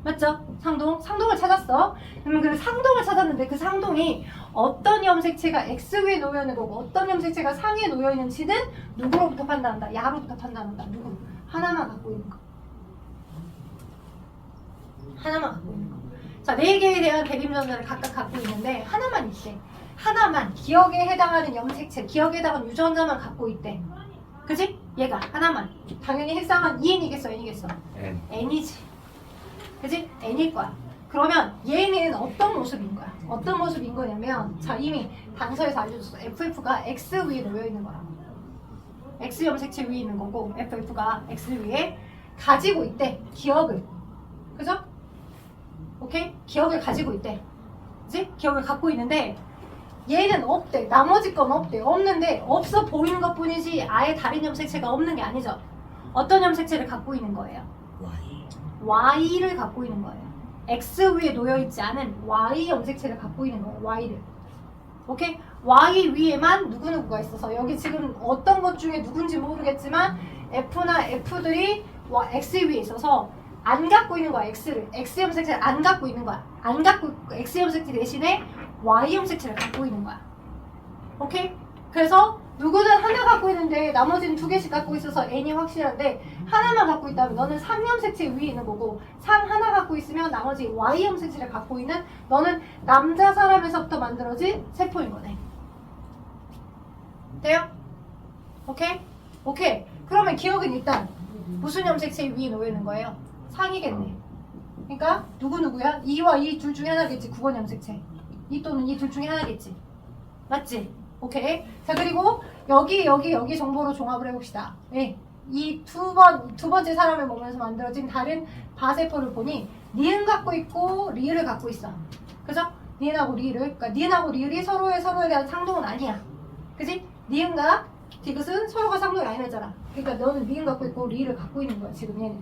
맞죠? 상동을 찾았어. 그러면 그 상동을 찾았는데 그 상동이 어떤 염색체가 X 위에 놓여있는 거고 어떤 염색체가 상위에 놓여있는지는 누구로부터 판단한다? 야로부터 판단한다. 누구? 하나만 갖고 있는 거. 하나만 갖고 있는 거. 자, 4개에 대한 대립전자를 각각 갖고 있는데 하나만 있대. 하나만 기억에 해당하는 염색체, 기억에 해당하는 유전자만 갖고 있대. 그지? 얘가 하나만. 당연히 핵상은 EN이겠어, N이겠어? N. N이지. 그지? N일 거야. 그러면 얘는 어떤 모습인 거야? 어떤 모습인 거냐면, 자, 이미 단서에서 알려줬어. FF가 X 위에 놓여있는 거라고. X 염색체 위에 있는 거고, FF가 X 위에 가지고 있대. 기억을. 그죠? 오케이? 기억을 가지고 있대. 그지? 기억을 갖고 있는데 얘는 없대. 나머지 건 없대. 없는데 없어 보이는 것 뿐이지 아예 다른 염색체가 없는 게 아니죠. 어떤 염색체를 갖고 있는 거예요? Y를 갖고 있는 거예요. X 위에 놓여있지 않은 Y 염색체를 갖고 있는 거예요. Y를. 오케이? Y 위에만 누구누구가 있어서 여기 지금 어떤 것 중에 누군지 모르겠지만 F나 F들이 X 위에 있어서 안 갖고 있는 거야. X를. X 염색체를 안 갖고 있는 거야. 안 갖고 있고 X 염색체 대신에 Y 염색체를 갖고 있는 거야. 오케이? 그래서 누구는 하나 갖고 있는데 나머지는 2개씩 갖고 있어서 N이 확실한데 하나만 갖고 있다면 너는 상 염색체 위에 있는 거고 상 하나 갖고 있으면 나머지 Y 염색체를 갖고 있는 너는 남자 사람에서부터 만들어진 세포인 거네. 돼요? 오케이? 오케이. 그러면 기억은 일단 무슨 염색체 위에 놓여있는 거예요? 상이겠네. 그러니까 누구누구야? 이와 이 둘 중에 하나겠지. 9번 염색체. 이 또는 이 둘 중에 하나겠지. 맞지? 오케이. 자, 그리고 여기 정보로 종합을 해봅시다. 네. 이 두 번째 사람의 몸에서 만들어진 다른 바세포를 보니 니은 갖고 있고 리을을 갖고 있어. 그죠? 니은하고 리을을. 그러니까 니은하고 리을이 서로에 대한 상동은 아니야. 그지? 니은과 디귿은 서로가 상동이 아니잖아. 그러니까 너는 니은 갖고 있고 리을을 갖고 있는 거야, 지금 얘는.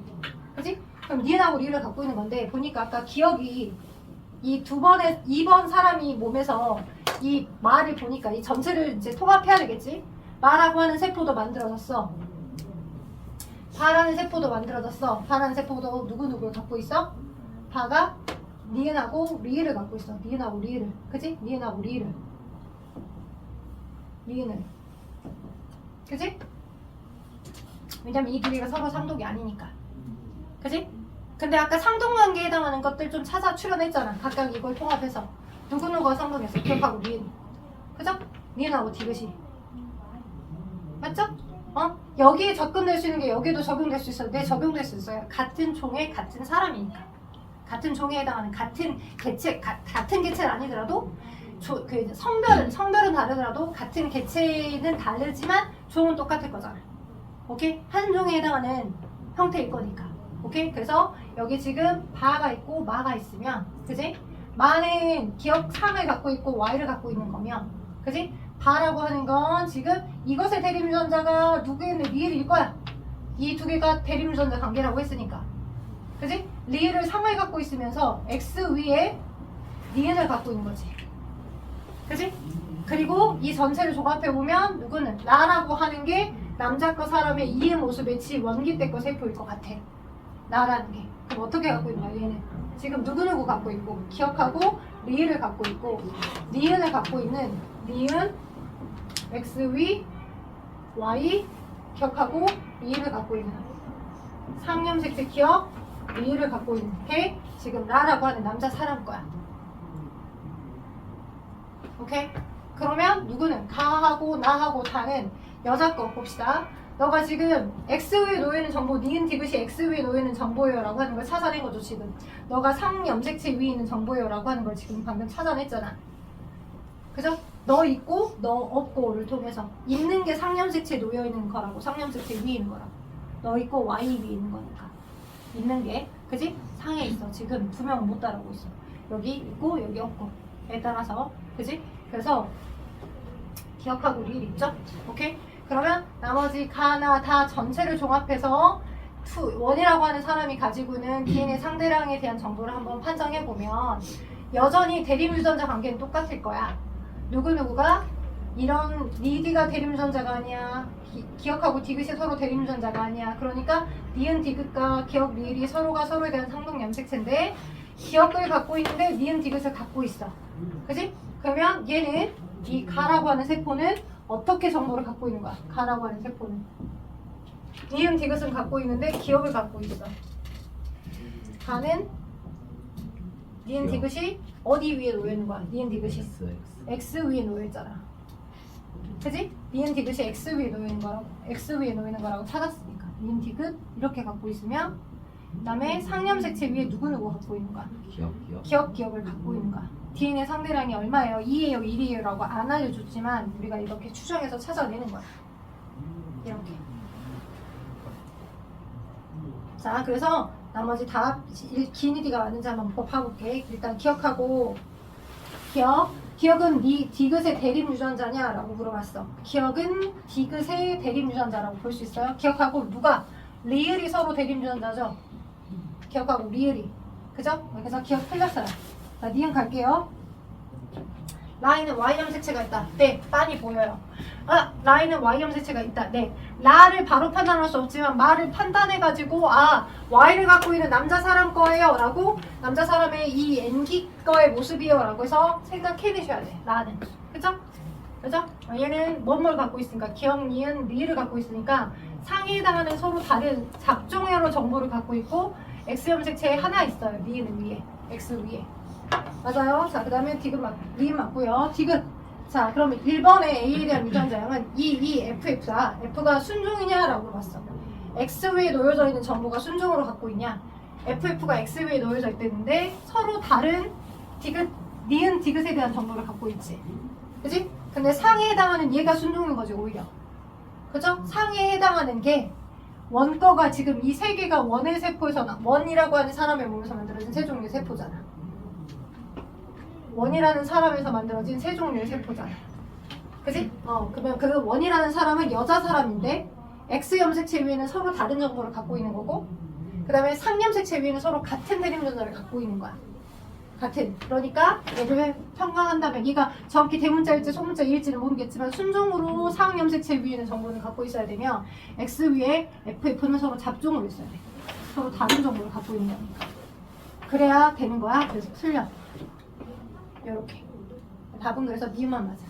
그지? 그럼 니은하고 리을을 갖고 있는 건데 보니까 아까 기억이 이 2번 사람이 몸에서 이 말을 보니까 이 전체를 이제 통합해야 되겠지? 마라고 하는 세포도 만들어졌어. 바라는 세포도 만들어졌어. 바라는 세포도 누구누구를 갖고 있어? 바가 니은하고 리을을 갖고 있어. 니은하고 리을을. 그지? 니은하고 리을을. 니은을. 그지? 왜냐면 이 두 개가 서로 상동이 아니니까. 그지? 근데 아까 상동관계에 해당하는 것들 좀 찾아 추려냈잖아. 각각 이걸 통합해서. 누구누구가 상동했어. 기억하고 니은. 그죠? 니은하고 디귿이. 맞죠? 여기에 접근될 수 있는 게 여기도 적용될 수 있어요. 네, 적용될 수 있어요. 같은 총에 같은 사람이니까. 같은 총에 해당하는 같은 개체, 같은 개체는 아니더라도 그 성별은 다르더라도 같은 개체는 다르지만 종은 똑같을 거잖아. 오케이? 한 종에 해당하는 형태일 거니까. 오케이? 그래서 여기 지금 바가 있고 마가 있으면, 그지? 마는 기억 3을 갖고 있고 y를 갖고 있는 거면, 그지? 바라고 하는 건 지금 이것의 대립유전자가 누구였는데 리을일 거야. 이 두 개가 대립유전자 관계라고 했으니까. 그지? 리을을 3을 갖고 있으면서 x 위에 니은을 갖고 있는 거지. 그지? 그리고 이 전체를 종합해보면 누구는 나라고 하는 게 남자과 사람의 이의 모습의 원기대과 세포일 것 같아. 나라는 게. 그럼 어떻게 갖고 있는 거야 얘는? 지금 누구누구 갖고 있고 기억하고 리을을 갖고 있고 니은을 갖고 있는 니은 x 위 y 기억하고 리을을 갖고 있는 상염색체 기억 리을을 갖고 있는 게 지금 나라고 하는 남자 사람 거야. 오케이? 그러면 누구는 가하고 나하고 다는 여자 거 봅시다. 너가 지금 X 위에 놓여있는 정보, 니은 디귿이 X 위에 놓여있는 정보예요 라고 하는 걸 찾아낸 거죠 지금. 너가 상염색체 위에 있는 정보예요 라고 하는 걸 지금 방금 찾아냈잖아. 그죠? 너 있고 너 없고를 통해서 있는 게 상염색체에 놓여있는 거라고, 상염색체 위에 있는 거라고. 너 있고 Y 위에 있는 거니까 있는 게, 그지? 상에 있어. 지금 두 명은 못 따라오고 있어. 여기 있고 여기 없고에 따라서, 그지? 그래서 기억하고 리을 있죠? 오케이? 그러면 나머지 가나 다 전체를 종합해서 원이라고 하는 사람이 가지고 있는 DNA 상대량에 대한 정보를 한번 판정해보면 여전히 대립유전자 관계는 똑같을 거야. 누구누구가 이런 리디가 대립유전자가 아니야. 기억하고 디귿이 서로 대립유전자가 아니야. 그러니까 니은 디귿과 기억 리을이 서로가 서로에 대한 상동 염색체인데 기억을 갖고 있는데 니은 디귿을 갖고 있어. 그지? 그러면 얘는 이 가라고 하는 세포는 어떻게 정보를 갖고 있는 거야? 가라고 하는 세포는 니은 디귿은 갖고 있는데 기억을 갖고 있어. 가는 니은 디귿이 어디 위에 놓여 있는 거야? 니은 디귿이 X 위에 놓여 있잖아. 그지? 니은 디귿이 X 위에 놓여 있는 거라고, X 위에 놓여 있는 거라고 찾았으니까 니은 디귿 이렇게 갖고 있으면 그 다음에 상염색체 위에 누구누구 갖고 있는 거야? 기억을 갖고 있는 거야. DNA 상대량이 얼마예요? 2예요, 1이에요 라고 안 알려줬지만 우리가 이렇게 추정해서 찾아내는 거야. 이렇게. 자, 그래서 나머지 다 기니디가 맞는지 한번 봐볼게. 일단 기억하고 기억은 디귿의 대립유전자냐? 라고 물어봤어. 기억은 디귿의 대립유전자라고 볼 수 있어요. 기억하고 누가? 리을이 서로 대립유전자죠? 기억하고 리을이. 그죠? 그래서 기억 틀렸어요. 자, 니은 갈게요. 라인은 Y염색체가 있다. 네, 딴이 보여요. 아, 라인은 Y염색체가 있다. 네, 라를 바로 판단할 수 없지만 말을 판단해가지고 Y를 갖고 있는 남자 사람 거예요 라고, 남자 사람의 이 N기 거의 모습이에요 라고 해서 생각해내셔야 돼. 라는. 그죠? 그죠? 얘는 뭘 갖고 있으니까 기억, 니은, 리를 갖고 있으니까 상에 해당하는 서로 다른 잡종으로 정보를 갖고 있고 X염색체에 하나 있어요. 니은 위에. X 위에. 맞아요. 자, 그 다음에 디귿 리은 맞고요. 디귿. 자, 그러면 1번의 A에 대한 유전자형은 FF다. F가 순종이냐라고 물어봤어. X 위에 놓여져 있는 정보가 순종으로 갖고 있냐? FF가 X 위에 놓여져 있다는데 서로 다른 디귿, 니은 디귿에 대한 정보를 갖고 있지. 그지? 근데 상에 해당하는 얘가 순종인 거지, 오히려. 그죠? 상에 해당하는 게 원거가 지금 이 세 개가 원의 세포에서 원이라고 하는 사람의 몸에서 만들어진 세 종류의 세포잖아. 원이라는 사람에서 만들어진 세 종류의 세포잖아. 그지? 그러면 그 원이라는 사람은 여자 사람인데 X염색체 위에는 서로 다른 정보를 갖고 있는 거고 그 다음에 상염색체 위에는 서로 같은 대립유전자를 갖고 있는 거야. 같은. 그러니까 얘를 평가한다면 얘가 정확히 대문자일지 소문자일지는 모르겠지만 순종으로 상염색체 위에는 정보를 갖고 있어야 되면 X 위에 FF는 서로 잡종으로 있어야 돼. 서로 다른 정보를 갖고 있는 거니까. 그래야 되는 거야. 그래서 틀려. 이렇게. 답은 그래서 니은만 맞아.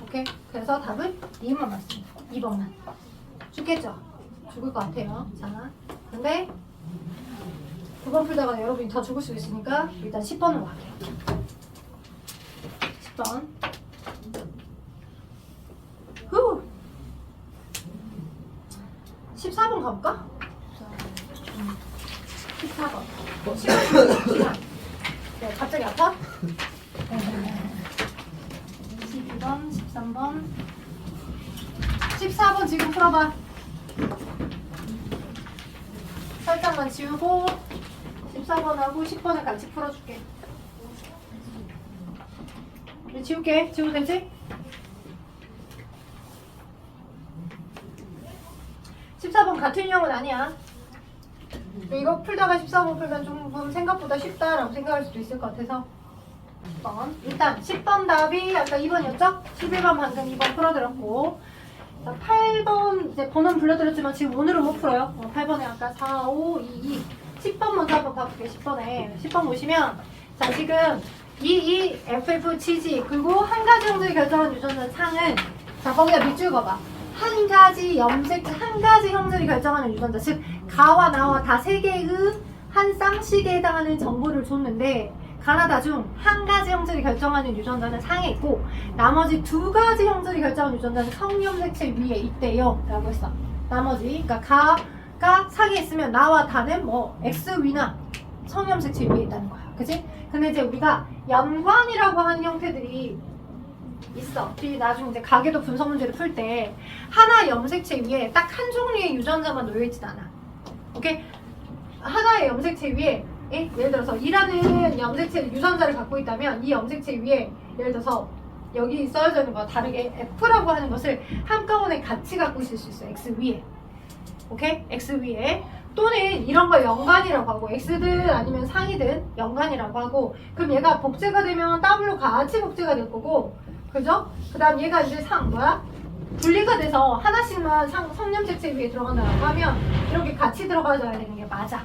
오케이? 그래서 답은 니은만 맞습니다. 2번만. 죽겠죠? 죽을 것 같아요. 자, 근데 9번 풀다가 여러분이 더 죽을 수 있으니까 일단 10번으로 갈게요. 10번. 후! 14번. 시간. 네, 갑자기 아파? 12번, 13번. 14번 지금 풀어봐. 살짝만 지우고 14번하고 10번을 같이 풀어줄게. 네, 지울게. 지우면 되지? 14번 같은 유형은 아니야. 이거 풀다가 14번 풀면 좀 생각보다 쉽다라고 생각할 수도 있을 것 같아서 10번. 일단 10번 답이 아까 2번이었죠? 11번 방금 2번 풀어드렸고, 자, 8번 이제 번호는 불러드렸지만 지금 오늘은 못 풀어요. 8번에 아까 4, 5, 2, 2 10번 먼저 한번 봐볼게요. 10번 보시면 자 지금 FF 지지 그리고 한 가지 형질이 결정한 유전자 상은 자 거기다 밑줄 그어봐. 한 가지 형질이 결정하는 유전자, 즉 가와 나와 다 세 개의 한 쌍식에 해당하는 정보를 줬는데 가나다 중 한 가지 형질이 결정하는 유전자는 상에 있고 나머지 두 가지 형질이 결정하는 유전자는 성염색체 위에 있대요 라고 했어. 나머지 그러니까 가가 상에 있으면 나와 다는 뭐 X 위나 성염색체 위에 있다는 거야. 그치? 근데 이제 우리가 연관이라고 하는 형태들이 있어. 나중에 이제 가계도 분석 문제를 풀 때 하나의 염색체 위에 딱 한 종류의 유전자만 놓여있진 않아. 오케이? 하나의 염색체 위에 예를 들어서 E라는 염색체 유전자를 갖고 있다면 이 염색체 위에 예를 들어서 여기 써져 있는 거와 다르게 F라고 하는 것을 한꺼번에 같이 갖고 있을 수 있어. X 위에. 오케이? X 위에. 또는 이런 걸 연관이라고 하고 X든 아니면 상이든 연관이라고 하고, 그럼 얘가 복제가 되면 W로 같이 복제가 될 거고, 그죠? 그 다음 얘가 이제 분리가 돼서 하나씩만 성염색체 위에 들어간다고 하면 이렇게 같이 들어가줘야 되는 게 맞아.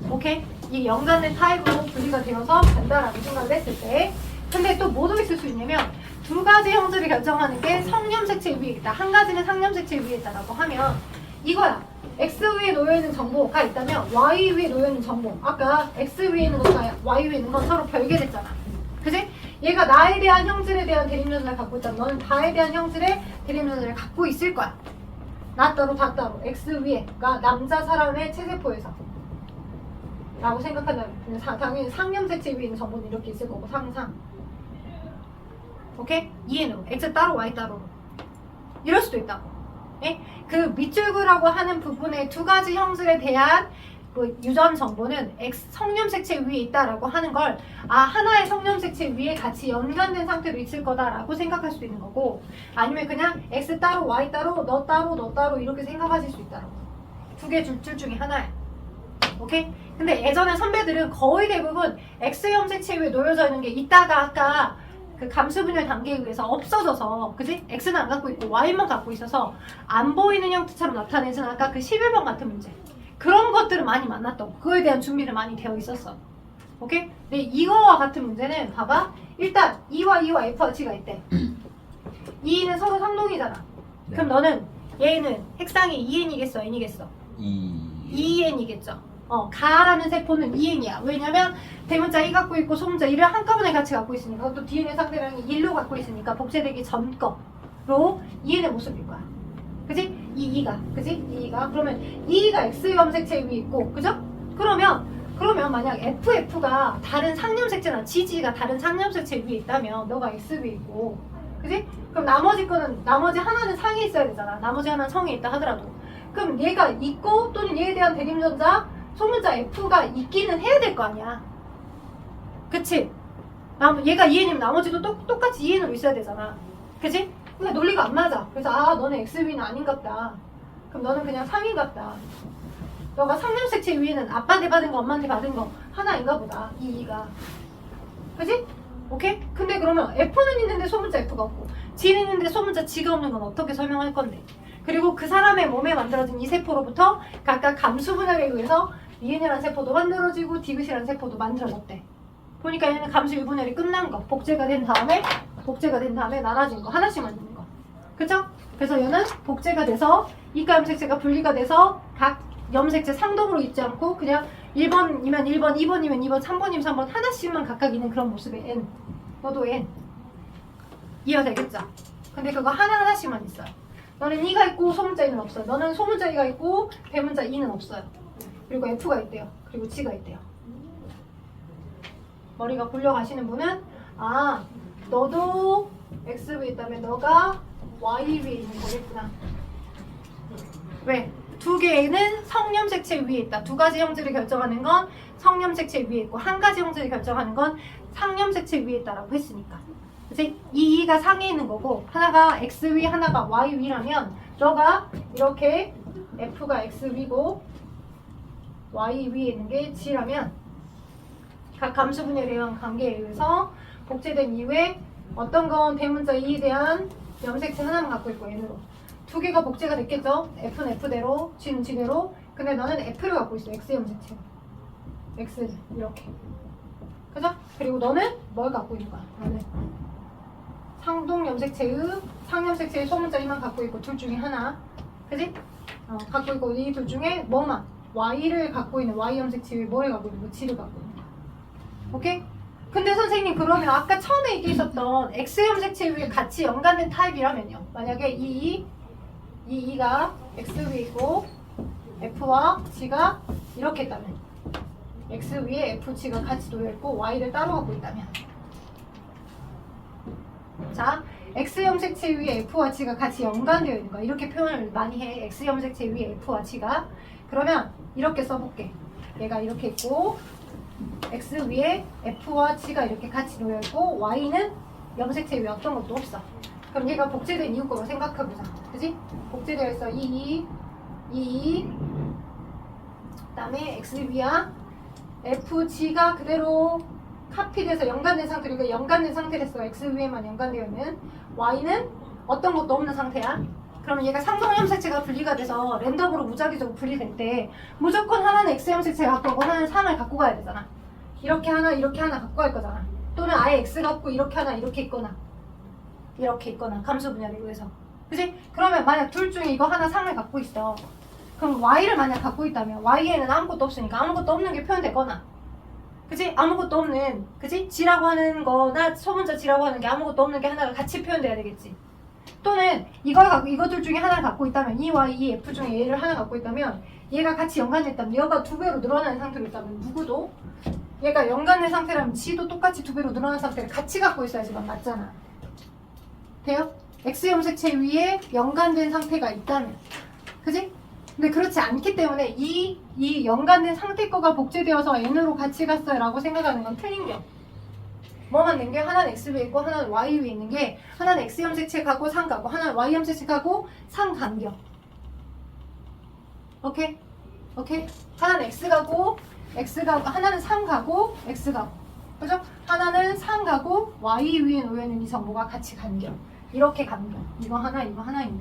오케이? 이 연관된 타입으로 분리가 되어서 간다라고 생각을 했을 때, 근데 또 뭐도 있을 수 있냐면 두 가지 형질을 결정하는 게 성염색체 위에 있다, 한 가지는 상염색체 위에 있다라고 하면 이거야. X 위에 놓여있는 정보가 있다면 Y 위에 놓여있는 정보, 아까 X 위에 있는 것과 Y 위에 있는 건 서로 별개됐잖아. 그지? 얘가 나에 대한 형질에 대한 대립유전자를 갖고 있다면 너는 다에 대한 형질의 대립유전자를 갖고 있을 거야. 나 따로 다 따로 X 위에, 그러니까 남자 사람의 체세포에서 라고 생각한다면 당연히 상염색체 위에 있는 정보는 이렇게 있을 거고, 상상. 오케이? 이해는 X 따로 Y 따로 이럴 수도 있다고. 예? 그 밑줄구라고 하는 부분의 두 가지 형질에 대한 그 유전 정보는 X 성염색체 위에 있다라고 하는 걸 하나의 성염색체 위에 같이 연관된 상태로 있을 거다라고 생각할 수도 있는 거고, 아니면 그냥 X 따로 Y 따로 너 따로 이렇게 생각하실 수 있다라고. 두 개 줄 중에 하나야. 오케이? 근데 예전에 선배들은 거의 대부분 X 염색체 위에 놓여져 있는 게 있다가 아까 그 감수분열 단계에 의해서 없어져서, 그지? X는 안 갖고 있고 Y만 갖고 있어서 안 보이는 형태처럼 나타내는 아까 그 11번 같은 문제, 그런 것들을 많이 만났던, 그거에 대한 준비를 많이 되어 있었어. 오케이? 근데 이거와 같은 문제는 봐봐. 일단 E와 F가 G가 있대. E는 서로 상동이잖아. 네. 그럼 너는 얘는 핵상이 EN이겠어, N이겠어? EN이겠죠. 가라는 세포는 EN이야. 왜냐면 대문자 E 갖고 있고 소문자 E를 한꺼번에 같이 갖고 있으니까, 그것도 DNA 상대량이 1로 갖고 있으니까 복제되기 전 거로 EN의 모습일 거야. 그지? E가. 그지? E가. 그러면 E가 X 염색체 위에 있고, 그죠? 그러면 만약 FF가 다른 상염색체나 GG가 다른 상염색체 위에 있다면 너가 X 위에 있고, 그지? 그럼 나머지 하나는 상에 있어야 되잖아. 나머지 하나는 성에 있다 하더라도. 그럼 얘가 있고 또는 얘에 대한 대립유전자 소문자 F가 있기는 해야 될 거 아니야. 그치? 얘가 EN이면 나머지도 똑같이 EN으로 있어야 되잖아. 그치? 근데 논리가 안 맞아. 그래서 너는 XW는 아닌갑다. 그럼 너는 그냥 상인갑다. 너가 상염색체 위에는 아빠한테 받은 거 엄마한테 받은 거 하나인가 보다. 이 E가. 그치? 오케이? 근데 그러면 F는 있는데 소문자 F가 없고 G는 있는데 소문자 G가 없는 건 어떻게 설명할 건데? 그리고 그 사람의 몸에 만들어진 이 세포로부터 각각 감수분할에 의해서 EN이라는 세포도 만들어지고 디귿이라는 세포도 만들어졌대. 보니까 얘는 감수 유분열이 끝난 거, 복제가 된 다음에 나눠진 거, 하나씩 만드는 거. 그쵸? 그래서 얘는 복제가 돼서 이가 염색체가 분리가 돼서 각 염색체 상동으로 있지 않고 그냥 1번이면 1번, 2번이면 2번, 3번이면 3번 하나씩만 각각 있는 그런 모습의 N. 너도 N. 이해되겠죠? 근데 그거 하나하나씩만 있어요. 너는 E가 있고 소문자 E는 없어요. 너는 소문자 E가 있고 대문자 E는 없어요. 그리고 F가 있대요. 그리고 G가 있대요. 머리가 굴려가시는 분은 아 너도 X 위에 있다면 너가 Y 위에 있는 거겠구나. 왜? 두 개는 성염색체 위에 있다. 두 가지 형질을 결정하는 건 성염색체 위에 있고 한 가지 형질을 결정하는 건 상염색체 위에 있다라고 했으니까. 그치? 이 2가 상에 있는 거고 하나가 X 위 하나가 Y 위라면 너가 이렇게 F가 X 위고 Y 위에 있는 게 G라면 각 감수 분열에 의한 관계에 의해서 복제된 이후에 어떤 건 대문자 2에 대한 염색체 하나만 갖고 있고 N으로 두 개가 복제가 됐겠죠? F는 F대로, G는 G대로. 근데 너는 F를 갖고 있어. X 염색체. X 이렇게. 그죠? 그리고 너는 뭘 갖고 있는 거야? 너는 상동 염색체의 상염색체의 소문자 2만 갖고 있고 둘 중에 하나. 그지? 갖고 있고 이 둘 중에 뭐만 Y를 갖고 있는 Y 염색체의 뭐를 갖고 있는 거? G를 갖고 있는 거. 오케이? 근데 선생님 그러면 아까 처음에 얘기했었던 X 염색체 위에 같이 연관된 타입이라면요. 만약에 이 2가 X 위에 있고 F와 G가 이렇게 있다면 X 위에 F, G가 같이 놓여있고 Y를 따로 갖고 있다면 자, X 염색체 위에 F와 G가 같이 연관되어 있는 거야. 이렇게 표현을 많이 해. X 염색체 위에 F와 G가. 그러면 이렇게 써볼게. 얘가 이렇게 있고 X 위에 F와 G가 이렇게 같이 놓여있고 Y는 염색체 위에 어떤 것도 없어. 그럼 얘가 복제된 이유 거로 생각해보자. 그지? 복제되어 있어. 2, 그 다음에 X 위야 F, G가 그대로 카피돼서 연관된 상태로 이거 연관된 상태됐어. X 위에만 연관되어 있는 Y는 어떤 것도 없는 상태야. 그러면 얘가 상동염색체가 분리가 돼서 랜덤으로 무작위적으로 분리될 때 무조건 하나는 X 염색체가 갖고 오고 하나는 상을 갖고 가야 되잖아. 이렇게 하나 갖고 갈 거잖아. 또는 아예 X 갖고 이렇게 하나 이렇게 있거나 감수 분열에 의해서. 그지? 그러면 만약 둘 중에 이거 하나 상을 갖고 있어. 그럼 Y를 만약 갖고 있다면 Y에는 아무것도 없으니까 아무것도 없는 게 표현되거나 그지? 아무것도 없는 그지? G라고 하는 거나 소문자 G라고 하는 게 아무것도 없는 게 하나가 같이 표현돼야 되겠지. 또는 이거 둘 중에 하나를 갖고 있다면 이 Y, 이 F 중에 얘를 하나 갖고 있다면 얘가 같이 연관됐다면 얘가 두 배로 늘어나는 상태로 있다면 누구도 얘가 연관된 상태라면 G도 똑같이 두 배로 늘어나는 상태를 같이 갖고 있어야지만 맞잖아. 돼요? X 염색체 위에 연관된 상태가 있다면 그지? 근데 그렇지 않기 때문에 이 연관된 상태 거가 복제되어서 N으로 같이 갔어요 라고 생각하는 건 틀린 겨. 뭐 맞는 게 하나는 X 위에 있고 하나는 Y 위에 있는 게 하나는 X 염색체 가고 상 가고 하나는 Y 염색체 가고 상 간겨. 오케이? 하나는 X 가고 하나는 상 가고 X 가고 그죠? 하나는 상 가고 Y 위에 놓여있는 이 정보가 같이 간겨. 이렇게 간겨. 이거 하나 있네.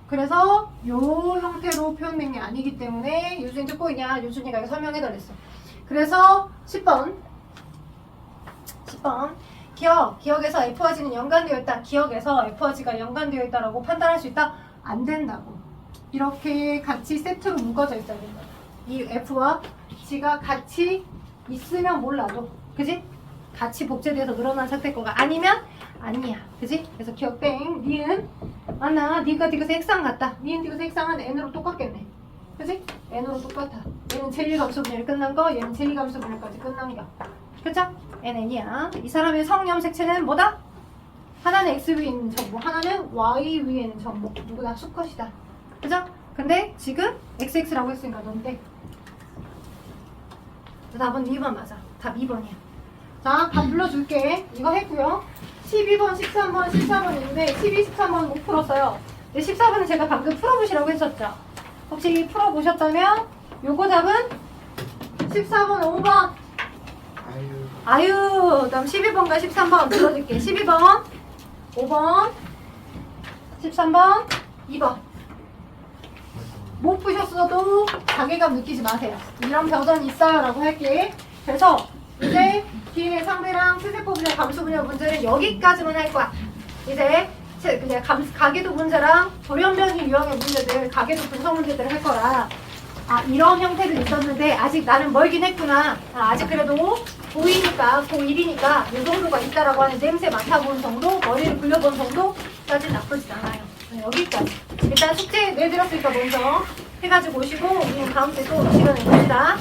그래서 요 형태로 표현된 게 아니기 때문에 유준이 듣고 있냐? 유준이가 이거 설명해달랬어. 그래서 10번 기억에서 F와 G는 연관되어 있다. 기억에서 F와 G가 연관되어 있다라고 판단할 수 있다? 안 된다고. 이렇게 같이 세트로 묶어져 있어야 된다. 이 F와 G가 같이 있으면 몰라도 그지? 같이 복제돼서 늘어난 상태 거가 아니면 아니야. 그지? 그래서 기억 땡. 니은 맞나? 니가 디귿의 핵상 같다. 니은 디귿의 핵상은 N으로 똑같겠네. 그지? N으로 똑같아. 얘는 제1감수 분열이 끝난 거, 얘는 제2감수 분열까지 끝난 거. 그쵸? N이야. 이 사람의 성염색체는 뭐다? 하나는 X 위에 있는 정보, 하나는 Y 위에 있는 정보. 누구나 수컷이다. 그죠? 근데 지금 XX라고 했으니까 넌데. 답은 2번 맞아. 답 2번이야. 자, 답 불러줄게. 이거 했고요. 12번, 13번, 14번인데 12, 13번 못 풀었어요. 근데 14번은 제가 방금 풀어보시라고 했었죠. 혹시 풀어보셨다면 요거 답은 14번 5번. 아유, 그다음 12번과 13번 불러줄게. 12번, 5번, 13번, 2번. 못 푸셨어도 자괴감 느끼지 마세요. 이런 버전이 있어요 라고 할게. 그래서 이제 뒤에 상대랑 세세법이랑 감수분열 문제는 여기까지만 할 거야. 이제 그냥 가계도 문제랑 돌연변이 유형의 문제들, 가계도 분석 문제들을 할 거라. 아, 이런 형태도 있었는데 아직 나는 멀긴 했구나. 아직 그래도 고2니까 고1이니까 이 정도가 있다라고 하는 냄새 맡아보는 정도, 머리를 굴려본 정도까지 나쁘진 않아요. 여기까지. 일단 숙제 내드렸으니까 먼저 해가지고 오시고 우리는 다음 주에 또 시간을 봅시다.